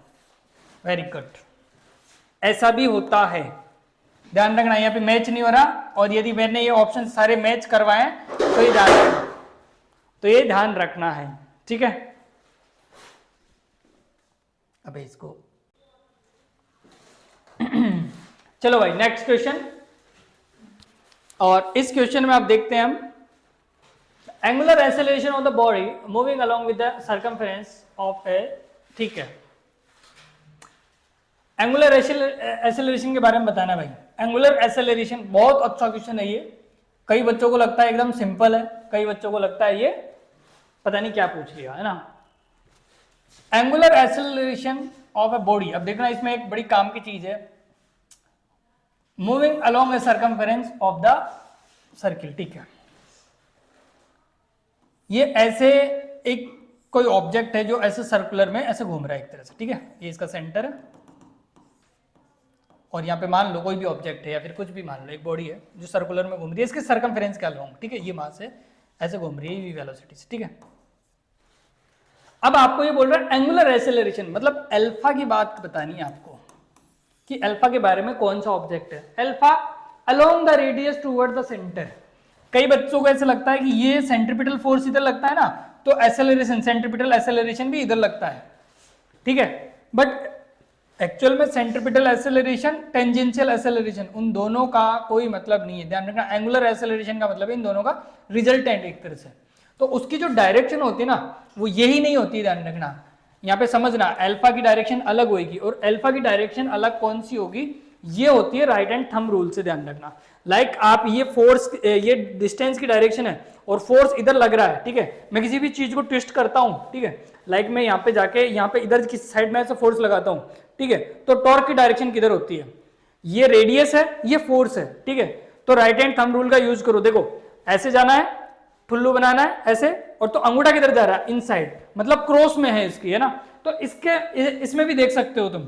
वेरी गुड, ऐसा भी होता है, ध्यान रखना, यहाँ पे मैच नहीं हो रहा, और यदि मैंने ये ऑप्शन सारे मैच करवाए तो ये ध्यान रखना है, ठीक है। अबे इसको चलो भाई नेक्स्ट क्वेश्चन, और इस क्वेश्चन में आप देखते हैं हम, angular acceleration of the body moving along with the circumference of a, ठीक है। एंगुलर एक्सेलरेशन के बारे में बताना भाई, एंगुलर एक्सेलरेशन बहुत अच्छा क्वेश्चन है ये, कई बच्चों को लगता है एकदम सिंपल है, कई बच्चों को लगता है ये पता नहीं क्या पूछ लिया है ना। Angular acceleration of a body, अब देखना इसमें एक बड़ी काम की चीज है, moving along A circumference of the circle, ठीक है। ये ऐसे एक कोई ऑब्जेक्ट है जो ऐसे सर्कुलर में ऐसे घूम रहा है एक तरह से, ठीक है, ये इसका सेंटर है, और यहाँ पे मान लो कोई भी ऑब्जेक्ट है या फिर कुछ भी मान लो, एक बॉडी है जो सर्कुलर में घूम रही है, इसके सर्कमफेरेंस क्या लॉन्ग, ठीक है, ये मास है ऐसे घूम रही है वेलोसिटी से, ठीक है। अब आपको ये बोल रहा है एंगुलर एक्सेलरेशन, मतलब अल्फा की बात बतानी है आपको, कि अल्फा के बारे में कौन सा ऑब्जेक्ट है, alpha along the radius toward the centre. कई बच्चों को ऐसा लगता है कि ये सेंट्रीपिटल फोर्स इधर लगता है ना, तो एक्सेलरेशन सेंट्रीपिटल एक्सेलरेशन भी इधर लगता है, ठीक है, बट एक्चुअल में सेंट्रीपिटल एक्सेलरेशन टेंजेंशियल एक्सेलरेशन उन दोनों का कोई मतलब नहीं है, ध्यान रखना। एंगुलर एक्सेलरेशन का मतलब है इन दोनों का रिजल्टेंट एक तरह से, तो उसकी जो डायरेक्शन होती है ना वो यही नहीं होती, ध्यान रखना। यहाँ पे समझना अल्फा की डायरेक्शन अलग होगी, और अल्फा की डायरेक्शन अलग कौन सी होगी, ये होती है राइट हैंड थंब रूल से, ध्यान रखना। लाइक आप ये फोर्स, ये डिस्टेंस की डायरेक्शन है और फोर्स इधर लग रहा है, ठीक है, मैं किसी भी चीज को ट्विस्ट करता हूं, ठीक है, लाइक मैं यहाँ पे जाके यहाँ पे इधर की साइड में ऐसे फोर्स लगाता हूँ, ठीक है, तो टॉर्क की डायरेक्शन किधर होती है, ये रेडियस है, ये फोर्स है, ठीक है, तो राइट हैंड थंब रूल का यूज करो, देखो ऐसे जाना है, ठुल्लू बनाना है ऐसे, और तो अंगूठा किधर जा रहा है, इनसाइड, मतलब क्रॉस में है इसकी, है ना, तो इसमें भी देख सकते हो तुम,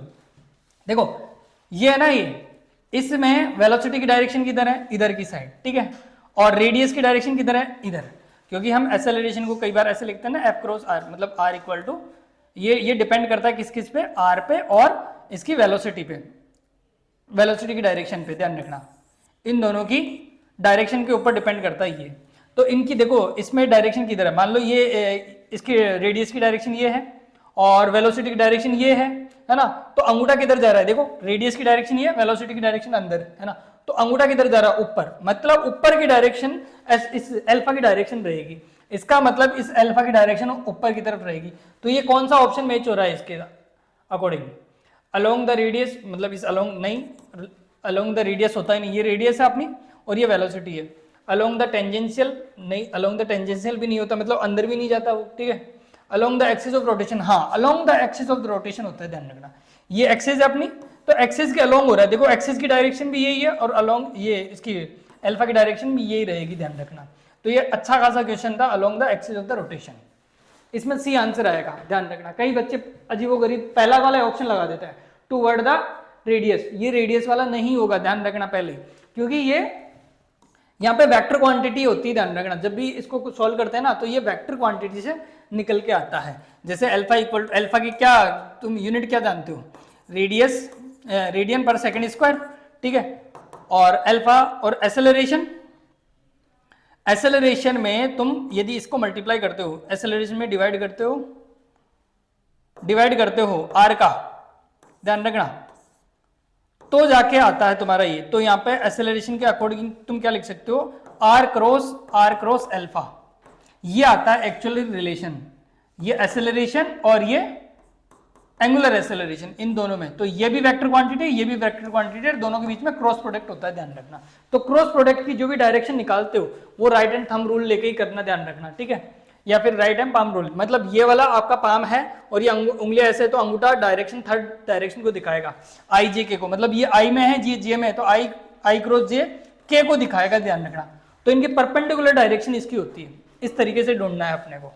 देखो ये है ना, ये इसमें वेलोसिटी की डायरेक्शन किधर है, इधर की साइड, ठीक है, और रेडियस की डायरेक्शन किधर है, इधर, क्योंकि हम एक्सेलरेशन को कई बार ऐसे लिखते हैं ना, F क्रॉस R, मतलब R इक्वल टू, ये डिपेंड करता है किस किस पे, R पे और इसकी वेलोसिटी पे, वेलोसिटी की डायरेक्शन पे, ध्यान रखना, इन दोनों की डायरेक्शन के ऊपर डिपेंड करता है ये। तो इनकी देखो इसमें डायरेक्शन किधर है, मान लो ये इसकी रेडियस की डायरेक्शन ये है और वेलोसिटी की डायरेक्शन ये है ना, तो अंगूठा किधर जा रहा है, देखो रेडियस की डायरेक्शन ये, वेलोसिटी की डायरेक्शन अंदर है ना, तो अंगूठा किधर जा रहा है, ऊपर, मतलब ऊपर की डायरेक्शन इस अल्फा की डायरेक्शन रहेगी, इसका मतलब इस अल्फा की डायरेक्शन ऊपर की तरफ रहेगी। तो ये कौन सा ऑप्शन मैच हो रहा है इसके अकॉर्डिंग, अलोंग द रेडियस, मतलब इस अलोंग नहीं, अलोंग द रेडियस होता ही नहीं, ये रेडियस है अपनी और ये वेलोसिटी है। अलोंग द टेंजेंशियल नहीं, अलोंग द टेंजेंशियल भी नहीं होता, मतलब अंदर भी नहीं जाता वो, ठीक है। Along the axis of rotation, हाँ along the axis of the rotation होता है, ध्यान रखना। ये एक्सिस है अपनी, तो एक्सिस के अलोंग हो रहा है, देखो एक्सिस की डायरेक्शन भी यही है और अलोंग ये इसकी अल्फा की डायरेक्शन भी यही रहेगी, ध्यान रखना। तो ये अच्छा खासा क्वेश्चन था, along the axis of the rotation. इसमें सी आंसर आएगा, ध्यान रखना। कई बच्चे अजीबोगरीब पहला वाला ऑप्शन लगा देते हैं, टूवर्ड द रेडियस, ये रेडियस वाला नहीं होगा, ध्यान रखना पहले, क्योंकि ये यहाँ पे वेक्टर क्वांटिटी होती है, ध्यान रखना। जब भी इसको सॉल्व करते हैं ना तो ये वेक्टर क्वांटिटी से निकल के आता है। जैसे अल्फा इक्वल टू, अल्फा की क्या तुम यूनिट क्या जानते हो, रेडियस, रेडियन पर सेकंड स्क्वायर, ठीक है। और अल्फा और एक्सेलरेशन, एक्सेलरेशन में तुम यदि इसको मल्टीप्लाई करते हो, एक्सेलरेशन में डिवाइड करते हो आर का, ध्यान रखना, तो जाके आता है तुम्हारा ये। तो यहाँ पे एक्सेलरेशन के अकॉर्डिंग तुम क्या लिख सकते हो, आर क्रॉस अल्फा, ये आता है एक्चुअली रिलेशन, ये एक्सेलरेशन और ये एंगुलर एक्सेलरेशन, इन दोनों में। तो ये भी वेक्टर क्वांटिटी, ये भी वेक्टर क्वांटिटी, दोनों के बीच में क्रॉस प्रोडक्ट होता है, ध्यान रखना। तो क्रॉस प्रोडक्ट की जो भी डायरेक्शन निकालते हो वो राइट हैंड थंब रूल लेके ही करना, ध्यान रखना, ठीक है। या फिर राइट हैंड पाम रूल, मतलब ये वाला आपका पाम है और ये उंगलियां ऐसे, तो अंगूठा डायरेक्शन थर्ड डायरेक्शन को दिखाएगा, आई जे के को, मतलब ये आई में है, जी जे में है, तो आई क्रॉस जे के को दिखाएगा, ध्यान रखना। तो इनकी परपेंडिकुलर डायरेक्शन इसकी होती है, इस तरीके से ढूंढना है अपने को,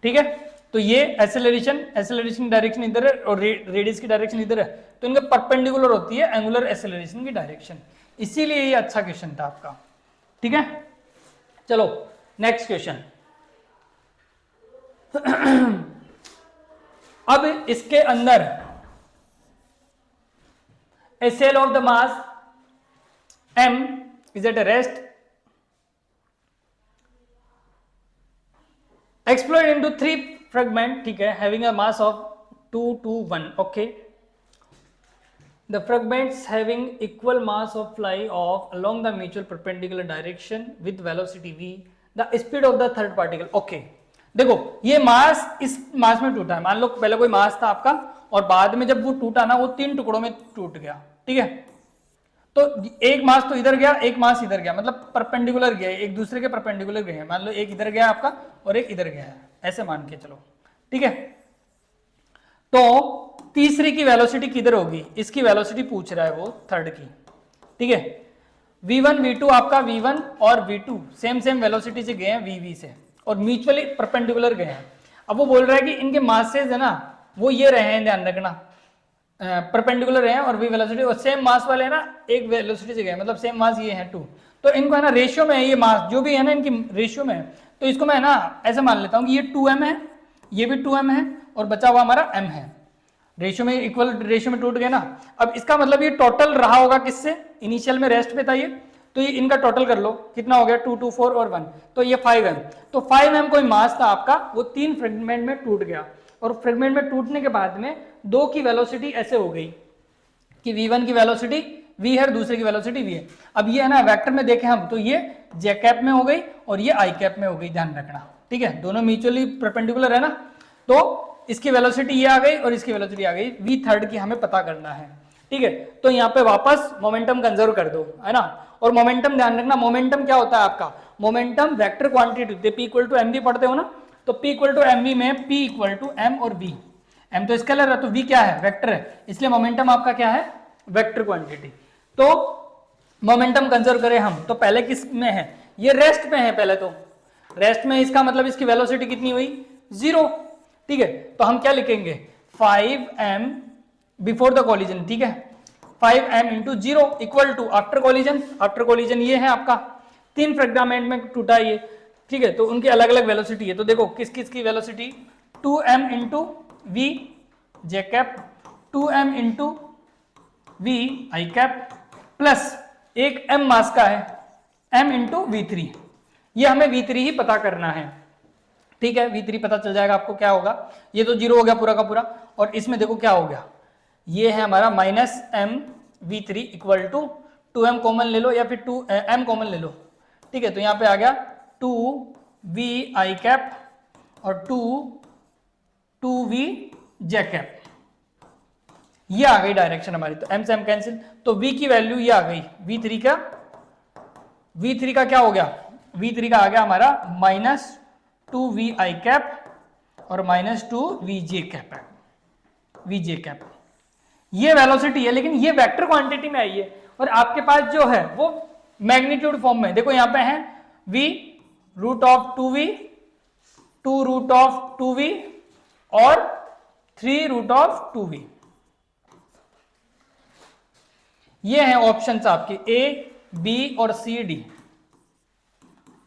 ठीक है। तो ये एक्सेलरेशन की डायरेक्शन इधर है और रेडियस की डायरेक्शन इधर है, तो इनके परपेंडिकुलर होती है एंगुलर एक्सेलरेशन की डायरेक्शन, इसीलिए ये अच्छा क्वेश्चन था आपका, ठीक है। चलो नेक्स्ट क्वेश्चन। अब इसके अंदर a cell of the mass m is at a rest exploded into 3 fragment, ठीक है, having a mass of 2 to 1, okay. The fragments having equal mass of fly off along the mutual perpendicular direction with velocity v, the speed of the third particle, okay. देखो ये मास इस मास में टूटा है, मान लो पहले कोई मास था आपका और बाद में जब वो टूटा ना, वो 3 टुकड़ों में टूट गया, ठीक है। तो एक मास तो इधर गया, एक मास इधर गया, मतलब परपेंडिकुलर गया, एक दूसरे के परपेंडिकुलर गए हैं। मान लो एक इधर गया आपका और एक इधर गया है, ऐसे मान के चलो, ठीक है। तो तीसरी की वेलोसिटी किधर होगी, इसकी वेलोसिटी पूछ रहा है वो थर्ड की, ठीक है। v1 v2 आपका v1 और v2 सेम वेलोसिटी से गए हैं vv से और म्यूचुअली परपेंडिकुलर गए हैं। अब वो बोल रहा है कि इनके मासेस है ना वो ये रहे हैं, ध्यान रखना, परपेंडिकुलर रहे हैं और v वेलोसिटी, और सेम मास वाले है ना एक वेलोसिटी से गए, मतलब सेम मास ये है 2, तो इनको है ना रेशियो में है, ये मास जो भी है ना इनकी रेशियो में है। तो इसको मैं ना ऐसे मान लेता हूँ कि ये 2m है, ये भी 2m है और बचा हुआ हमारा m है, रेशियो में इक्वल रेशियो में टूट गए ना। अब इसका मतलब ये टोटल रहा होगा किससे, इनिशियल में रेस्ट पे था ये, तो ये इनका टोटल कर लो कितना हो गया, 2 2 4 और 1, तो ये 5m। तो 5m कोई मास था आपका, वो 3 फ्रेगमेंट में टूट गया और फ्रेगमेंट में टूटने के बाद में दो की वेलोसिटी ऐसे हो गई कि v1 की वेलोसिटी v है और दूसरे की वेलोसिटी v है। अब ये है ना वेक्टर में देखें हम तो ये j कैप में हो गई और ये i कैप में हो गई, ध्यान रखना, ठीक है। दोनों म्यूचुअली परपेंडिकुलर है ना, तो इसकी वेलोसिटी ये आ गई और इसकी वेलोसिटी आ गई, v थर्ड की हमें पता करना है, ठीक है। तो यहाँ पे वापस मोमेंटम कंजर्व कर दो, है ना। और मोमेंटम ध्यान रखना, मोमेंटम क्या होता है आपका, मोमेंटम वेक्टर क्वांटिटी होती है, p इक्वल टू mv पढ़ते हो ना, तो p इक्वल टू mv में p इक्वल टू m और v, m तो स्केलर है तो v क्या है, वेक्टर है, इसलिए मोमेंटम आपका क्या है, वेक्टर क्वांटिटी। तो मोमेंटम कंजर्व करें हम तो पहले किस में है, ये रेस्ट में है, पहले तो रेस्ट में, इसका मतलब इसकी वेलोसिटी कितनी हुई 0, ठीक है। तो हम क्या लिखेंगे 5m बिफोर द कॉलिजन, ठीक है, 5m into 0 equal to after collision, after collision ये है आपका 3 फ्रेगमेंट में टूटा ये, ठीक है। तो उनकी अलग अलग वेलोसिटी है, तो देखो किस किस की velocity 2m into v j cap, 2m into v i cap plus एक m मास का है m इंटू v3, ये हमें v3 ही पता करना है, ठीक है। v3 पता चल जाएगा आपको क्या होगा, ये तो 0 हो गया पूरा का पूरा, और इसमें देखो क्या हो गया, ये है हमारा minus m v3 equal to 2m common ले लो या फिर 2m कॉमन ले लो, ठीक है। तो यहाँ पे आ गया 2v i कैप और 2v j कैप, ये आ गई डायरेक्शन हमारी, तो m से m कैंसिल, तो v की वैल्यू ये आ गई, v3 का क्या हो गया, v3 का आ गया हमारा -2vi कैप और -2vj कैप है, vj कैप। ये वेलोसिटी है, लेकिन ये वेक्टर क्वांटिटी में आई है, और आपके पास जो है वो मैग्नीट्यूड फॉर्म में, देखो यहां पे है v √2v, 2√2v और 3√2v। ये हैं ऑप्शंस आपके ए, बी और सी, डी,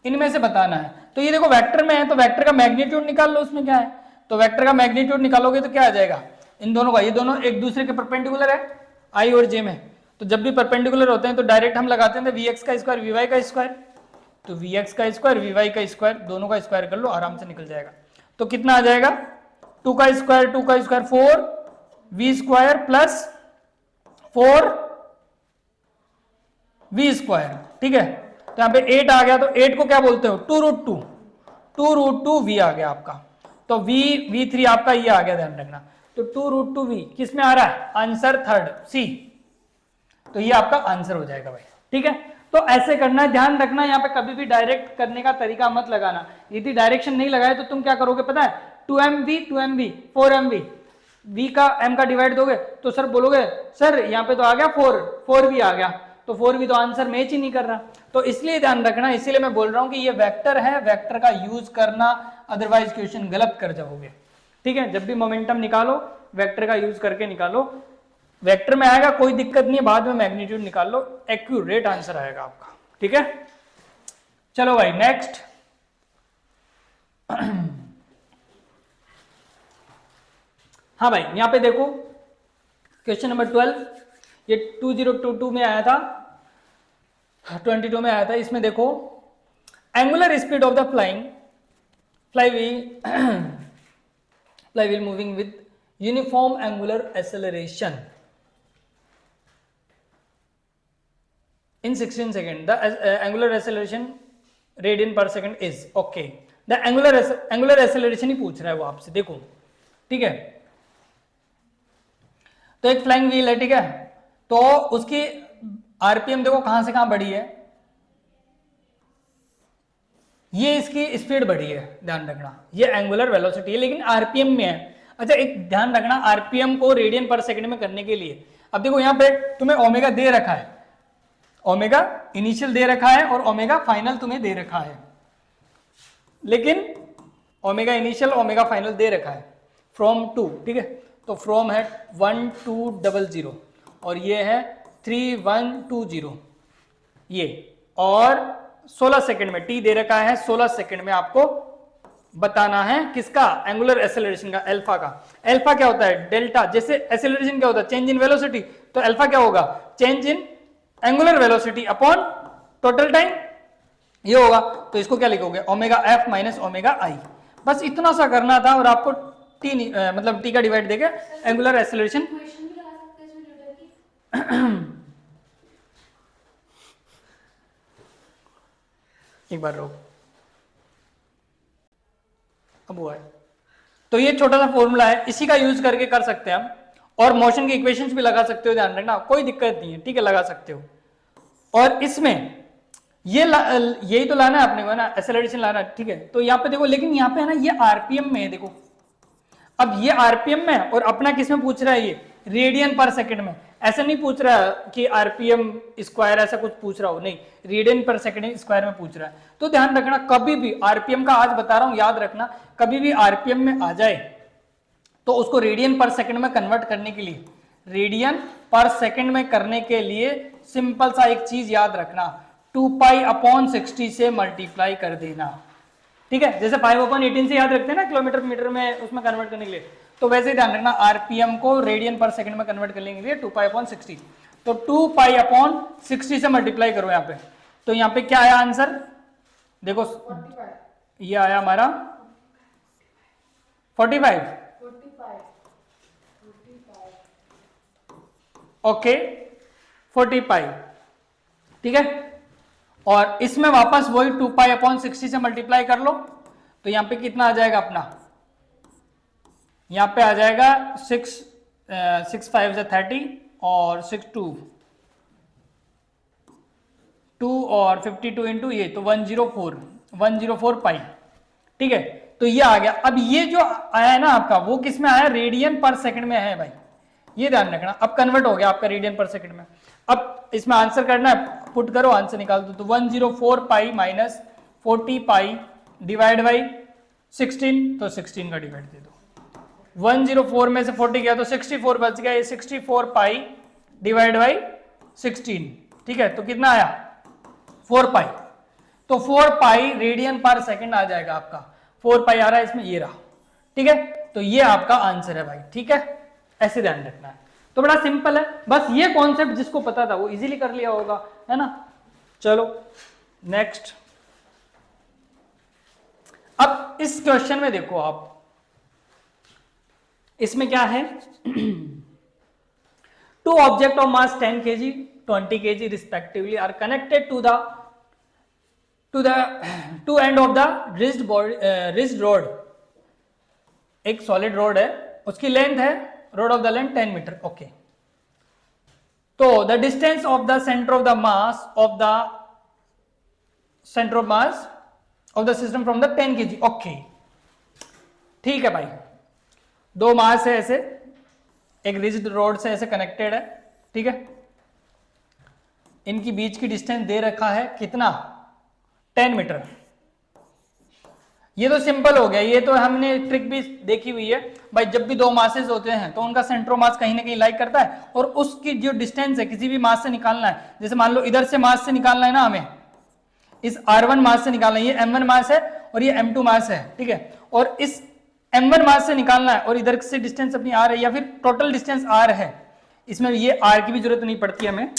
इनमें से बताना है। तो ये देखो वेक्टर में है, तो वेक्टर का मैग्नीट्यूड निकाल लो, उसमें क्या है, तो वेक्टर का मैग्नीट्यूड निकालोगे तो क्या आ जाएगा, इन दोनों का, ये दोनों एक दूसरे के परपेंडिकुलर है आई और जे में, तो जब भी परपेंडिकुलर होते हैं तो डायरेक्ट हम लगाते हैं वी एक्स का स्क्वायर वी वाई का स्क्वायर, तो वी एक्स का स्क्वायर वी वाई का स्क्वायर, दोनों का स्क्वायर कर लो, आराम से निकल जाएगा। तो कितना आ जाएगा, 2 का square 4 v square plus 4 v square, ठीक है। तो यहाँ पे 8 आ गया, तो 8 को क्या बोलते हो, 2√2 वी आ गया आपका, तो v3 आपका ये आ गया, ध्यान रखना। तो 2√2v किस में आ रहा है, आंसर थर्ड सी, तो ये आपका आंसर हो जाएगा भाई, ठीक है। तो ऐसे करना है, ध्यान रखना, यहाँ पे कभी भी डायरेक्ट करने का तरीका मत लगाना, यदि डायरेक्शन नहीं लगाए तो तुम क्या करोगे पता है, 2mv 4mv, v का m का डिवाइड दोगे तो सर बोलोगे सर यहाँ पे तो आ गया 4v आ गया, तो 4v तो आंसर मैच ही नहीं कर रहा, तो इसलिए ध्यान रखना, इसीलिए मैं बोल रहा हूं कि ये वेक्टर है, वेक्टर का यूज करना, अदरवाइज क्वेश्चन गलत कर जाओगे, ठीक है। जब भी मोमेंटम निकालो वेक्टर का यूज करके निकालो, वेक्टर में आएगा कोई दिक्कत नहीं है, बाद में मैग्नीट्यूड निकाल लो, एक्यूरेट आंसर आएगा आपका, ठीक है। चलो भाई नेक्स्ट, हाँ भाई यहां पे देखो क्वेश्चन नंबर 12, ये 2022 में आया था, 22 में आया था, इसमें देखो angular speed of the flywheel moving with uniform angular acceleration in 16 seconds, the angular acceleration radian per second is okay, the angular acceleration ही पूछ रहा है वो आपसे, देखो ठीक है। तो एक फ्लाइंग व्हील है, ठीक है, तो उसकी आरपीएम देखो कहां से कहां बढ़ी है, ये इसकी स्पीड बढ़ी है, ध्यान रखना, ये एंगुलर वेलोसिटी है लेकिन आरपीएम में है। अच्छा एक ध्यान रखना, आरपीएम को रेडियन पर सेकंड में करने के लिए, अब देखो यहां पे तुम्हें ओमेगा दे रखा है, ओमेगा इनिशियल दे रखा है और ओमेगा फाइनल तुम्हें दे रखा है, लेकिन ओमेगा इनिशियल ओमेगा फाइनल दे रखा है फ्रॉम 2, ठीक है, तो फ्रॉम है 1200 और ये है 3120, ये और 16 सेकंड में टी दे रखा है, 16 सेकंड में आपको बताना है किसका, एंगुलर एक्सेलरेशन का, अल्फा का। अल्फा क्या होता है, डेल्टा, जैसे एक्सेलरेशन क्या होता है, चेंज इन वेलोसिटी, तो अल्फा क्या होगा, change in angular velocity upon total time, ये होगा। तो इसको क्या लिखोगे, ओमेगा एफ माइनस ओमेगा आई, बस इतना सा करना था और आपको टी मतलब टी का डिवाइड देके एंगुलर एक्सेलरेशन एक बार रोक, अब हुआ है। तो ये छोटा सा फॉर्मूला है, इसी का यूज करके कर सकते हैं हम, और मोशन की इक्वेशंस भी लगा सकते हो, ध्यान रखना कोई दिक्कत नहीं है, ठीक है, लगा सकते हो। और इसमें ये यही तो लाना है अपने को ना, एक्सेलरेशन लाना है, ठीक है। तो यहाँ पे देखो, लेकिन यहाँ पे है ना ये आरपीएम में है, देखो अब ये आरपीएम में है और अपना किस में पूछ रहा है, ये रेडियन पर सेकंड में, ऐसा नहीं पूछ रहा कि आरपीएम स्क्वायर ऐसा कुछ पूछ रहा हो, नहीं, रेडियन पर सेकंड स्क्वायर में पूछ रहा है। तो ध्यान रखना कभी भी आरपीएम का, आज बता रहा हूं याद रखना, कभी भी आरपीएम में आ जाए तो उसको रेडियन पर सेकंड में कन्वर्ट करने के लिए, रेडियन पर सेकंड में करने के लिए सिंपल सा एक चीज याद रखना, 2π/60 से मल्टीप्लाई कर देना, ठीक है। जैसे 5/18 से याद रखते हैं ना किलोमीटर मीटर में, उसमें कन्वर्ट करने के लिए, तो वैसे ही ध्यान रखना आरपीएम को रेडियन पर सेकंड में कन्वर्ट करने के लिए 2π/60, तो 2π/60 से मल्टीप्लाई करो यहाँ पे, तो यहाँ पे क्या आया आंसर, देखो 45। ये आया हमारा 45, ओके 45, ठीक है। और इसमें वापस वही 2π/60 से मल्टीप्लाई कर लो, तो यहां पे कितना आ जाएगा अपना, यहां पे आ जाएगा 6 5 से 30 और 6 2 और 52 इंटू ये तो 104 पाई, ठीक है। तो ये आ गया। अब ये जो आया है ना आपका, वो किस में आया, रेडियन पर सेकंड में है भाई, ये ध्यान रखना। अब कन्वर्ट हो गया आपका रेडियन पर सेकंड में। अब इसमें आंसर करना है, पुट करो, आंसर निकाल दो। तो 104 pi minus 40 pi divide by 16, तो 16 का डिवाइड दे दो। 104 में से 40 गया तो 64 बच गया, ये 64 पाई डिवाइड बाई 16, ठीक है। तो कितना आया, 4 पाई। तो 4 पाई रेडियन पर सेकंड आ जाएगा आपका, 4 पाई आ रहा है इसमें, ये रहा, ठीक है। तो ये आपका आंसर है भाई, ठीक है, ऐसे ध्यान रखना है। तो बड़ा सिंपल है, बस ये कॉन्सेप्ट जिसको पता था वो इजीली कर लिया होगा, है ना। चलो नेक्स्ट। अब इस क्वेश्चन में देखो आप, इसमें क्या है, two object of mass 10 kg 20 kg respectively are connected to the two end of the rigid rod. एक सॉलिड रोड है, उसकी लेंथ है, rod of the length 10 metre, okay. तो the distance of the centre of the mass of the centre of mass of the system from the 10 kg, okay, ठीक है भाई। दो मास है ऐसे, एक रिजिड रोड से ऐसे कनेक्टेड है, ठीक है। इनकी बीच की डिस्टेंस दे रखा है कितना, 10 मीटर। ये तो सिंपल हो गया, ये तो हमने ट्रिक भी देखी हुई है भाई। जब भी दो मासेस होते हैं तो उनका सेंट्रो मास कहीं ना कहीं लाइक करता है, और उसकी जो डिस्टेंस है किसी भी मास से निकालना है, जैसे मान लो इधर से मास से निकालना है ना हमें, इस R1 मास से निकालना है, ये M1 मास है और ये M2 मास है, ठीक है। और इस M1 मास से निकालना है और इधर से डिस्टेंस अपनी R है, या फिर टोटल डिस्टेंस R है, इसमें ये R की भी जरूरत नहीं पड़ती हमें,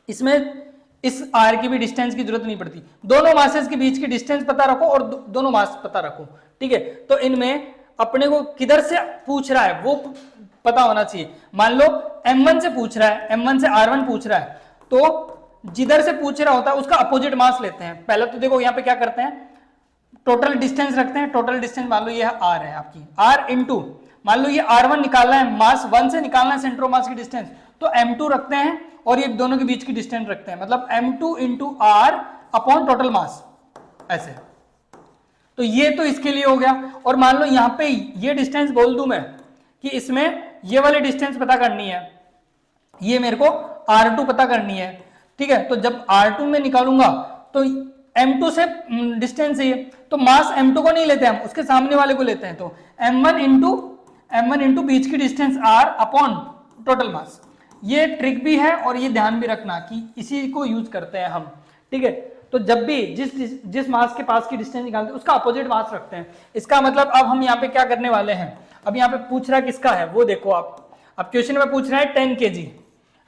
इसमें इस R की भी डिस्टेंस की जरूरत नहीं पड़ती। दोनों मासेस के बीच की डिस्टेंस पता रखो और दोनों मास पता रखो, ठीक है। तो इनमें अपने को किधर से पूछ रहा है वो पता होना चाहिए। मान लो M1 से पूछ रहा है, M1 से R1 पूछ रहा है, तो जिधर से पूछ रहा होता है उसका अपोजिट मास लेते हैं। पहले तो देखो यहाँ पे क्या करते हैं, टोटल डिस्टेंस रखते हैं। टोटल डिस्टेंस मान लो ये R है आपकी, R इंटू मान लो ये R1 निकालना है, मास 1 से निकालना है सेंट्रो मास की डिस्टेंस, तो M2 रखते हैं और ये दोनों के बीच की डिस्टेंस रखते हैं, मतलब M2 into R upon total mass, ऐसे। तो ये तो इसके लिए हो गया। और मान लो यहाँ पे ये डिस्टेंस बोल दूं मैं कि इसमें ये वाली डिस्टेंस पता करनी है, ये मेरे को R2 पता करनी है, ठीक है। तो जब R2 में निकालूंगा तो M2 से डिस्टेंस है, तो मास M2 को नहीं लेते हम, उसके सामने वाले को लेते हैं। तो M1 इंटू बीच की distance R upon total mass. ये ट्रिक भी है और ये ध्यान भी रखना कि इसी को यूज करते हैं हम, ठीक है। तो जब भी जिस मास के पास की डिस्टेंस निकालते हैं उसका अपोजिट मास रखते हैं। इसका मतलब अब हम यहाँ पे क्या करने वाले हैं, अब यहाँ पे पूछ रहा है किसका है वो देखो आप। अब क्वेश्चन में पूछ रहा है 10 kg,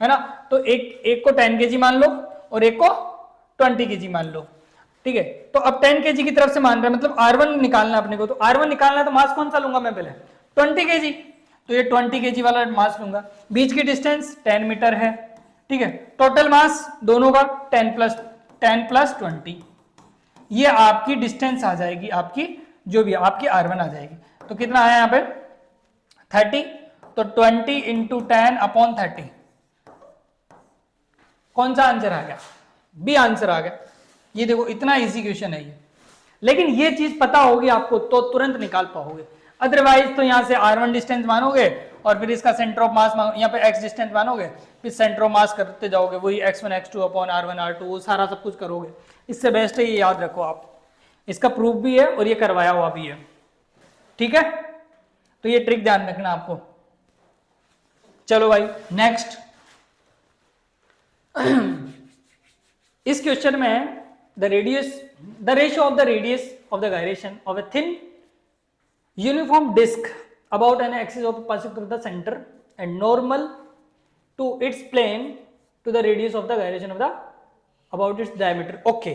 है ना। तो एक को 10 kg मान लो और एक को 20 kg मान लो, ठीक है। तो अब 10 kg की तरफ से मान रहा है, मतलब R1 निकालना अपने को। तो R1 निकालना है तो मास कौन सा लूंगा मैं पहले, 20 kg। तो ये 20 kg वाला मास लूंगा। बीच की डिस्टेंस 10 मीटर है, ठीक है। टोटल मास दोनों का 10 प्लस 20, ये आपकी डिस्टेंस आ जाएगी, आपकी जो भी आपकी R1 आ जाएगी। तो कितना आया यहाँ पे 30, तो 20 इंटू 10 अपॉन 30, कौन सा आंसर आ गया, बी आंसर आ गया। ये देखो इतना इजी क्वेश्चन है ये, लेकिन ये चीज पता होगी आपको तो तुरंत निकाल पाओगे। अदरवाइज तो यहां से R1 डिस्टेंस मानोगे और फिर इसका सेंटर ऑफ मास यहाँ पे x डिस्टेंस मानोगे, फिर सेंटर ऑफ मास करते जाओगे, वही x1 x2 upon R1 R2 वो सारा सब कुछ करोगे। इससे बेस्ट है ये याद रखो आप, इसका प्रूफ भी है और ये करवाया हुआ भी है, ठीक है। तो ये ट्रिक ध्यान रखना आपको। चलो भाई नेक्स्ट। इस क्वेश्चन में the ratio of the radius of the gyration of a thin uniform disk about an axis of perspective of the center and normal to its plane to the radius of the gyration of the about its diameter, okay।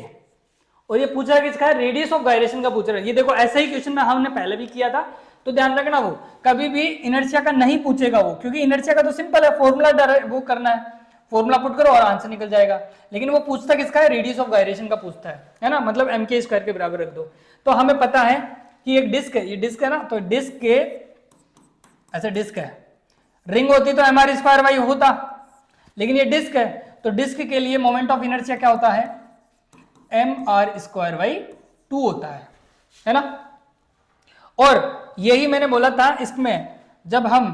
और ये पूछा है किसका है, radius of gyration का पूछ रहा है। ये देखो ऐसा ही क्वेश्चन में हमने पहले भी किया था, तो ध्यान रखना वो कभी भी इनर्शिया का नहीं पूछेगा वो, क्योंकि इनर्शिया का तो सिंपल है, फॉर्मूला वो करना है, फॉर्मूला पुट करो और आंसर निकल जाएगा। लेकिन वो पूछता किसका है, रेडियस ऑफ गायरेशन का पूछता है ना, मतलब mk² के बराबर रख दो। तो हमें पता है कि एक डिस्क है, ये डिस्क है ना, तो डिस्क के ऐसे डिस्क है, रिंग होती तो एम आर स्क्वायर वाई होता, लेकिन ये डिस्क है, तो डिस्क के लिए मोमेंट ऑफ इनर्शिया क्या होता है, एम आर स्क्वायर वाई 2 होता है ना। और यही मैंने बोला था इसमें, जब हम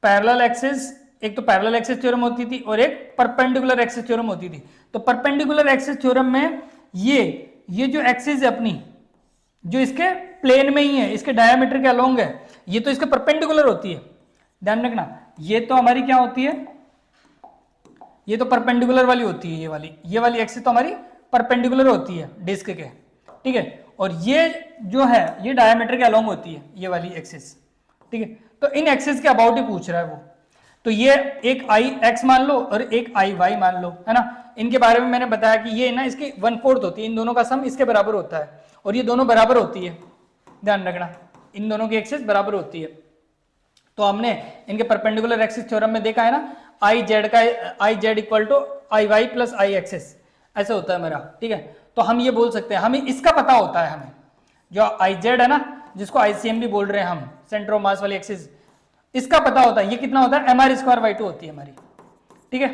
पैरेलल एक्सिस, एक तो पैरेलल एक्सिस थ्योरम होती थी और एक परपेंडिकुलर एक्सिस थ्योरम होती थी। तो परपेंडिकुलर एक्सिस थ्योरम में ये जो एक्सिस है अपनी, जो इसके प्लेन में ही है, इसके डायमीटर के अलोंग है, ये तो इसके परपेंडिकुलर होती है, ध्यान रखना। ये तो हमारी क्या होती है, ये तो परपेंडिकुलर वाली होती है, ये वाली एक्सिस तो हमारी परपेंडिकुलर होती है डिस्क के, ठीक है। और ये जो है ये डायमीटर के अलोंग होती है, ये वाली एक्सिस, ठीक है। तो इन एक्सिस के अबाउट ही पूछ रहा है वो। तो ये एक आई एक्स मान लो और एक आई वाई मान लो, है ना। इनके बारे में मैंने बताया कि ये ना इसकी 1/4 होती है, इन दोनों का सम इसके बराबर होता है, और ये दोनों बराबर होती है, ध्यान रखना, इन दोनों की एक्सिस बराबर होती है। तो हमने इनके परपेंडिकुलर एक्सिस थ्योरम में देखा है ना, I z equal to I y plus I axis, ऐसे होता है मेरा, ठीक है। तो हम ये बोल सकते हैं, हमें इसका पता होता है, हमें जो आई जेड है ना, जिसको आईसीएम भी बोल रहे हैं हम, सेंटर ऑफ मास वाली एक्सिस, इसका पता होता है, ये कितना होता है, एम आर स्क्वायर बाई 2 होती है हमारी, ठीक है,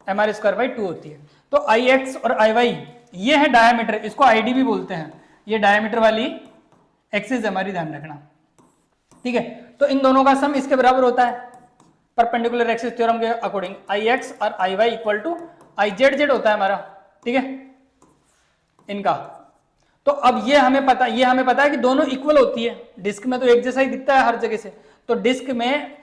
एम आर स्क्वायर बाई 2 होती है। तो आई एक्स और आई वाई ये है डायमीटर, इसको आई डी भी बोलते हैं, ये डायमीटर वाली एक्सिस हमारी, ध्यान रखना, ठीक है। तो इन दोनों का सम इसके बराबर होता है परपेंडिकुलर एक्सिस थ्योरम के अकॉर्डिंग, आई एक्स और I Y equal to I Z Z होता है हमारा, ठीक है, इनका। तो अब ये हमें पता है कि दोनों इक्वल होती है, डिस्क में तो एक जैसा ही दिखता है हर जगह से, तो डिस्क में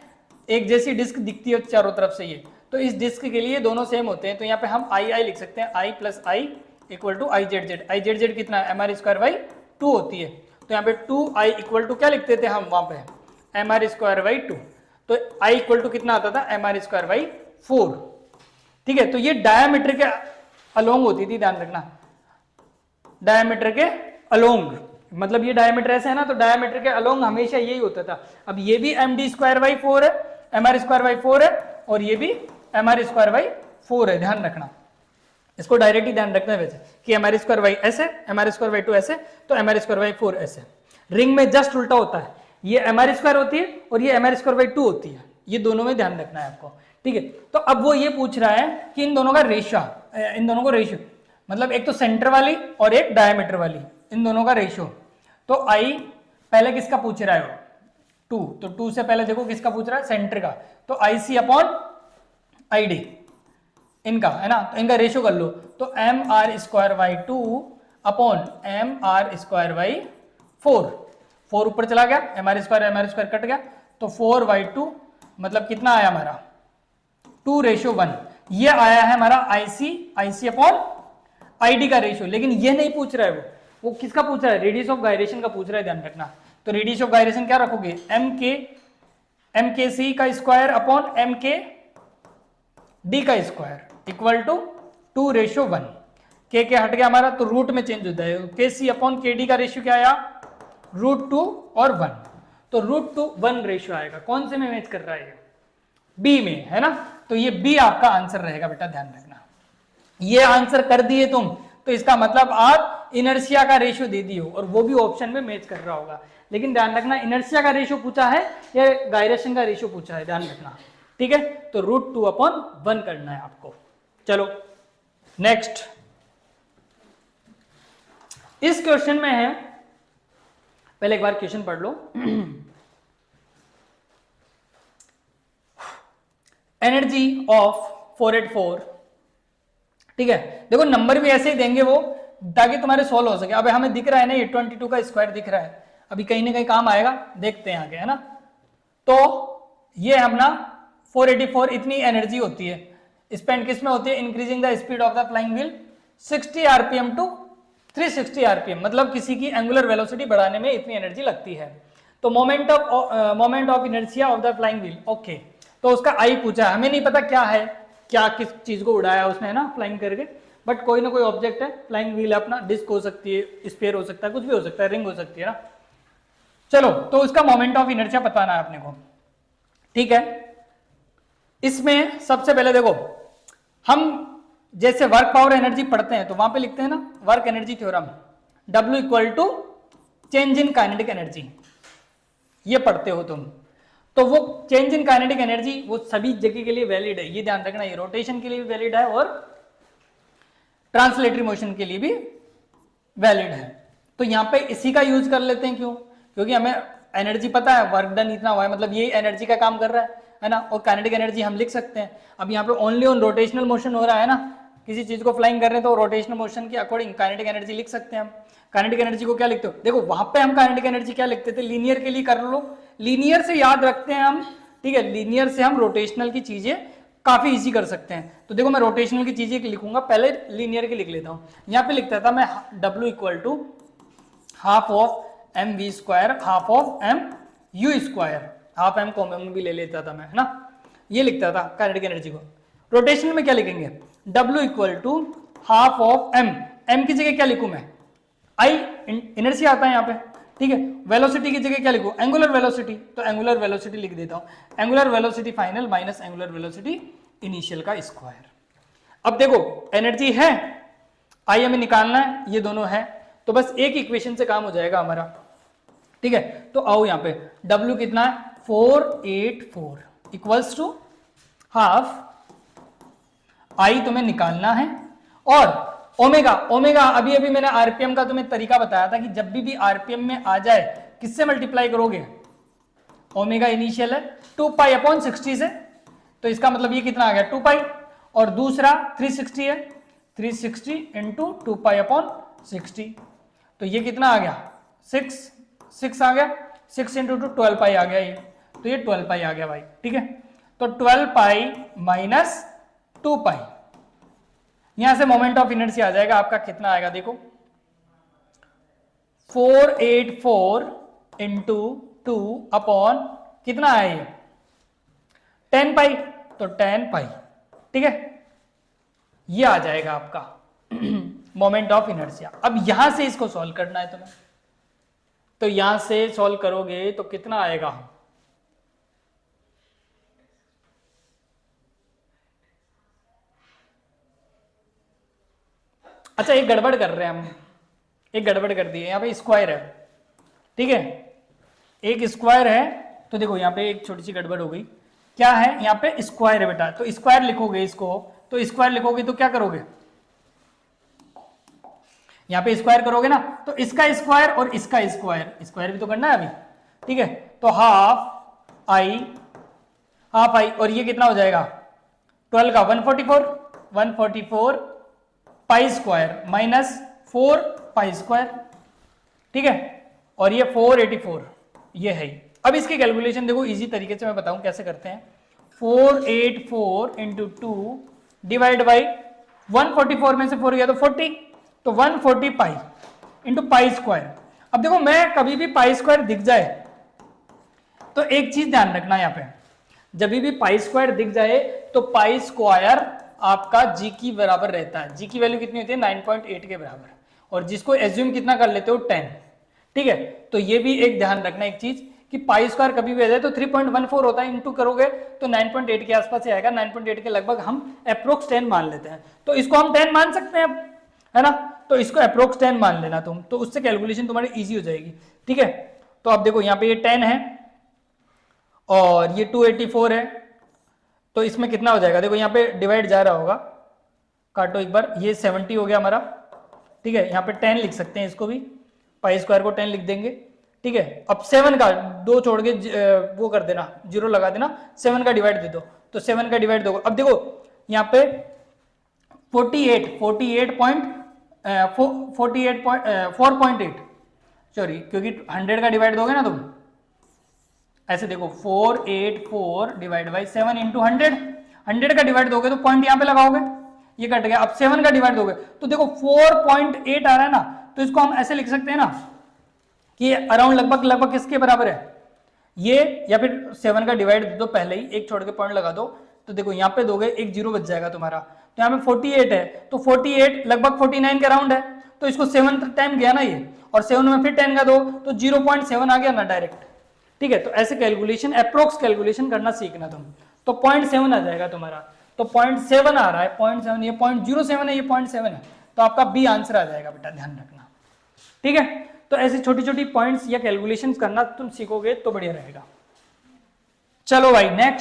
एक जैसी डिस्क दिखती है चारों तरफ से ये, तो इस डिस्क के लिए दोनों सेम होते हैं। तो यहाँ पे हम आई आई लिख सकते हैं, I plus I equal to I Z Z, I Z Z कितना है, एम आर स्क्वायर बाई 2 होती है। तो यहाँ पे 2 आई इक्वल टू क्या लिखते थे हम वहां पे, एम आर स्क्वायर बाई 2, तो आई इक्वल टू कितना आता था, एम आर स्क्वायर बाई 4, ठीक है। तो ये डायमीटर के अलोंग होती थी, ध्यान रखना, डायमीटर के अलोंग, मतलब ये डायमीटर ऐसे है ना, तो डायमीटर के अलोंग हमेशा यही होता था। अब ये भी एम डी स्क्वायर बाई 4 है, एम आर स्क्वायर बाई 4 है, और ये भी एम आर स्क्वायर बाई 4 है, ध्यान रखना, इसको डायरेक्टली ध्यान रखना है वैसे कि एम आर स्क्वायर बाई ऐसे, एम आर स्क्वायर बाई 2 ऐसे, तो एम आर स्क्वायर बाई 4 ऐसे। रिंग में जस्ट उल्टा होता है, ये एम आर स्क्वायर होती है और ये एम आर स्क्वायर बाई 2 होती है, ये दोनों में ध्यान रखना है आपको, ठीक है। तो अब वो ये पूछ रहा है कि इन दोनों का रेशियो, इन दोनों को रेशियो, मतलब एक तो सेंटर वाली और एक डायमीटर वाली, इन दोनों का रेशियो। तो आई पहले किसका पूछ रहा है, 2, तो 2 से पहले देखो किसका पूछ रहा है, सेंटर का, तो आई सी अपॉन आई डी इनका, है ना, तो इनका रेशियो कर लो, तो m r square by 2 upon m r square by 4, 4 ऊपर चला गया, एम आर स्क्वायर कट गया, तो 4 बाई 2 मतलब कितना आया हमारा, 2:1, ये आया है हमारा आईसी अपॉन आईडी का रेशियो। लेकिन ये नहीं पूछ रहा है वो किसका पूछ रहा है, रेडियस ऑफ गायरेशन का पूछ रहा है, ध्यान रखना। तो रेडियस ऑफ गायरेशन क्या रखोगे, एम के सी का स्क्वायर अपॉन एम के डी का स्क्वायर इक्वल टू 2:1, के हट गया हमारा, तो रूट में चेंज होता है, के सी अपॉन के डी का रेशियो क्या आया, √2 और 1, तो √2:1 रेशियो आएगा। कौन से में मैच कर रहा है, बी में, है ना। तो ये बी आपका आंसर रहेगा बेटा, ध्यान रखना। ये आंसर कर दिए तुम तो इसका मतलब आप इनर्शिया का रेशियो दे दिए हो, और वो भी ऑप्शन में मैच कर रहा होगा। लेकिन ध्यान रखना, इनर्शिया का रेशियो पूछा है या गायरेशन का रेशियो पूछा है, ध्यान रखना, ठीक है। तो √2/1 करना है आपको। चलो नेक्स्ट, इस क्वेश्चन में है, पहले एक बार क्वेश्चन पढ़ लो। एनर्जी ऑफ 484, ठीक है। देखो नंबर भी ऐसे ही देंगे वो, ताकि तुम्हारे सॉल्व हो सके। अब हमें दिख रहा है ना, ये 22 का स्क्वायर दिख रहा है, अभी कहीं ना कहीं काम आएगा, देखते हैं आगे, है ना। तो ये अपना 484 इतनी एनर्जी होती है, स्पेंड किस में होती है, increasing the speed of the flying wheel 60 RPM to 360 RPM, मतलब किसी की एंगुलर वेलोसिटी बढ़ाने में इतनी एनर्जी लगती है। तो moment of inertia of the flying wheel, okay. तो उसका आई पूछा है, हमें नहीं पता क्या है, क्या किस चीज को उड़ाया उसने, है ना, फ्लाइंग करके, बट कोई ना कोई ऑब्जेक्ट है, फ्लाइंग व्हील है अपना, डिस्क हो सकती है, स्फीयर हो सकता है, कुछ भी हो सकता है, रिंग हो सकती है ना। चलो, तो उसका मोमेंट ऑफ इनर्शिया बताना है अपने को, ठीक है। इसमें सबसे पहले देखो, हम जैसे वर्क पावर एनर्जी पढ़ते हैं तो वहां पे लिखते हैं ना work energy theorem, W equal to change in kinetic energy, ये पढ़ते हो तुम, तो वो चेंज इन काइनेटिक एनर्जी वो सभी जगह के लिए वैलिड है, ये ध्यान रखना। ये रोटेशन के लिए भी वैलिड है और ट्रांसलेटरी मोशन के लिए भी वैलिड है। तो यहां पे इसी का यूज कर लेते हैं, क्यों? क्योंकि हमें एनर्जी पता है, वर्क डन इतना हुआ है, मतलब ये एनर्जी का काम कर रहा है ना, और काइनेटिक एनर्जी हम लिख सकते हैं। अब यहाँ पे ओनली ऑन रोटेशनल मोशन हो रहा है ना, किसी चीज को फ्लाइंग कर रहे हैं तो रोटेशनल मोशन के अकॉर्डिंग काइनेटिक एनर्जी लिख सकते हैं हम। काइनेटिक एनर्जी को क्या लिखते हो? देखो वहां पे हम काइनेटिक एनर्जी क्या लिखते थे, लीनियर के लिए कर लो, लीनियर से याद रखते हैं हम, ठीक है, लीनियर से हम रोटेशनल की चीजें काफी इजी कर सकते हैं। तो देखो मैं रोटेशनल की चीजें लिखूंगा, पहले लीनियर की लिख लेता हूं। यहां पे लिखता था मैं W equal to half of m v square half of m u square, half m common भी ले लेता था मैं, है ना, ये लिखता था काइनेटिक एनर्जी को। रोटेशनल में क्या लिखेंगे? W equal to half of m, m की जगह क्या लिखूं मैं? आई इनर्शिया आता है यहाँ पे, ठीक है। वेलोसिटी की जगह क्या लिखूं? एंगुलर वेलोसिटी, तो एंगुलर वेलोसिटी लिख देता हूं, angular velocity final minus angular velocity initial का स्क्वायर। अब देखो एनर्जी है, आई हमें निकालना है, ये दोनों है, तो बस एक इक्वेशन से काम हो जाएगा हमारा, ठीक है। तो आओ यहाँ पे W कितना है? 484 इक्वल्स टू हाफ, आई तुम्हें निकालना है, और ओमेगा, ओमेगा अभी अभी मैंने आरपीएम का तुम्हें तरीका बताया था कि जब भी आरपीएम में आ जाए किससे मल्टीप्लाई करोगे? ओमेगा इनिशियल है 2 पाई अपॉन 60 से, तो इसका मतलब ये कितना आ गया? 2 पाई, और दूसरा 360 है, 360 इंटू 2 पाई अपॉन 60, तो ये कितना आ गया? 6 आ गया, 6 इंटू 2 12 पाई आ गया ये, तो ये 12 पाई आ गया भाई, ठीक है। तो 12 पाई माइनस 2 पाई, यहां से मोमेंट ऑफ इनर्शिया आ जाएगा आपका, कितना आएगा देखो, 484 इंटू 2 अपॉन कितना है ये? 10 पाई, तो 10 पाई, ठीक है, ये आ जाएगा आपका मोमेंट ऑफ इनर्शिया। अब यहां से इसको सॉल्व करना है तुम्हें, तो यहां से सॉल्व करोगे तो कितना आएगा? अच्छा एक गड़बड़ कर रहे हैं हम, एक गड़बड़ कर दी है, यहाँ पे स्क्वायर है, ठीक है, एक स्क्वायर है, तो देखो यहाँ पे एक छोटी सी गड़बड़ हो गई। क्या है? यहाँ पे स्क्वायर है बेटा, तो स्क्वायर लिखोगे इसको, तो स्क्वायर लिखोगे तो क्या करोगे? यहाँ पे स्क्वायर करोगे ना, तो इसका स्क्वायर और इसका स्क्वायर, स्क्वायर भी तो करना है अभी, ठीक है। तो हाफ आई, हाफ आई, और ये कितना हो जाएगा? 12 का 144 pi square minus 4 pi square, ठीक है, और ये 484 ये है। अब इसकी कैलकुलेशन देखो इजी तरीके से मैं बताऊं कैसे करते हैं। 484 इंटू 2 डिवाइड बाई 144 में से 4 गया तो 40, तो 140 पाई इंटू पाई स्क्वायर। अब देखो मैं कभी भी पाई स्क्वायर दिख जाए तो एक चीज ध्यान रखना, यहाँ पे जब भी पाई स्क्वायर दिख जाए तो पाई स्क्वायर आपका जी की बराबर रहता है। जी की वैल्यू कितनी होती है? 9.8 के बराबर, और जिसको एज्यूम कितना कर लेते हो? 10, ठीक है। तो ये भी एक ध्यान रखना एक चीज कि पाई स्क्वायर कभी भी आ जाए तो 3.14 होता है, इंटू करोगे तो 9.8 के आसपास ही आएगा, 9.8 के लगभग हम अप्रोक्स 10 मान लेते हैं, तो इसको हम 10 मान सकते हैं अब, है ना, तो इसको अप्रोक्स 10 मान लेना तुम, तो उससे कैलकुलेशन तुम्हारी इजी हो जाएगी, ठीक है। तो अब देखो यहाँ पे ये 10 है और ये 284 है, तो इसमें कितना हो जाएगा? देखो यहाँ पे डिवाइड जा रहा होगा, काटो एक बार, ये 70 हो गया हमारा, ठीक है। यहाँ पे 10 लिख सकते हैं इसको भी, पाई स्क्वायर को 10 लिख देंगे, ठीक है। अब 7 का 2 छोड़ के वो कर देना, 0 लगा देना, 7 का डिवाइड दे दो, तो 7 का डिवाइड दो। अब देखो यहाँ पे 4.8 सॉरी, क्योंकि 100 का डिवाइड दोगे ना तुम, ऐसे देखो 484 डिवाइड बाई 7 इंटू 100 का डिवाइड दोगे तो पॉइंट यहाँ पे लगाओगे, ये कट गया। अब 7 का डिवाइड दोगे तो देखो 4.8 आ रहा है ना, तो इसको हम ऐसे लिख सकते हैं ना कि अराउंड लगभग किसके बराबर है ये, या फिर 7 का डिवाइड दे दो पहले ही, एक छोड़ के पॉइंट लगा दो, तो देखो यहाँ पे दोगे एक 0 बच जाएगा तुम्हारा, तो यहाँ पे 48 है, तो 48 लगभग 49 के अराउंड है, तो इसको 7 टाइम गया ना ये, और 7 में फिर 10 का दो तो 0.7 आ गया ना डायरेक्ट, ठीक है। तो ऐसे कैलकुलेशन, अप्रोक्स कैलकुलेशन करना सीखना तुम, तो 0.7 आ जाएगा तुम्हारा, तो 0.7 आ रहा है, 0.7, ये 0.07 है, ये 0.7 है, तो आपका बी आंसर आ जाएगा बेटा, ध्यान रखना, ठीक है। तो ऐसी छोटी छोटी पॉइंट्स या कैलकुलेशंस करना तुम सीखोगे तो बढ़िया रहेगा। चलो भाई नेक्स्ट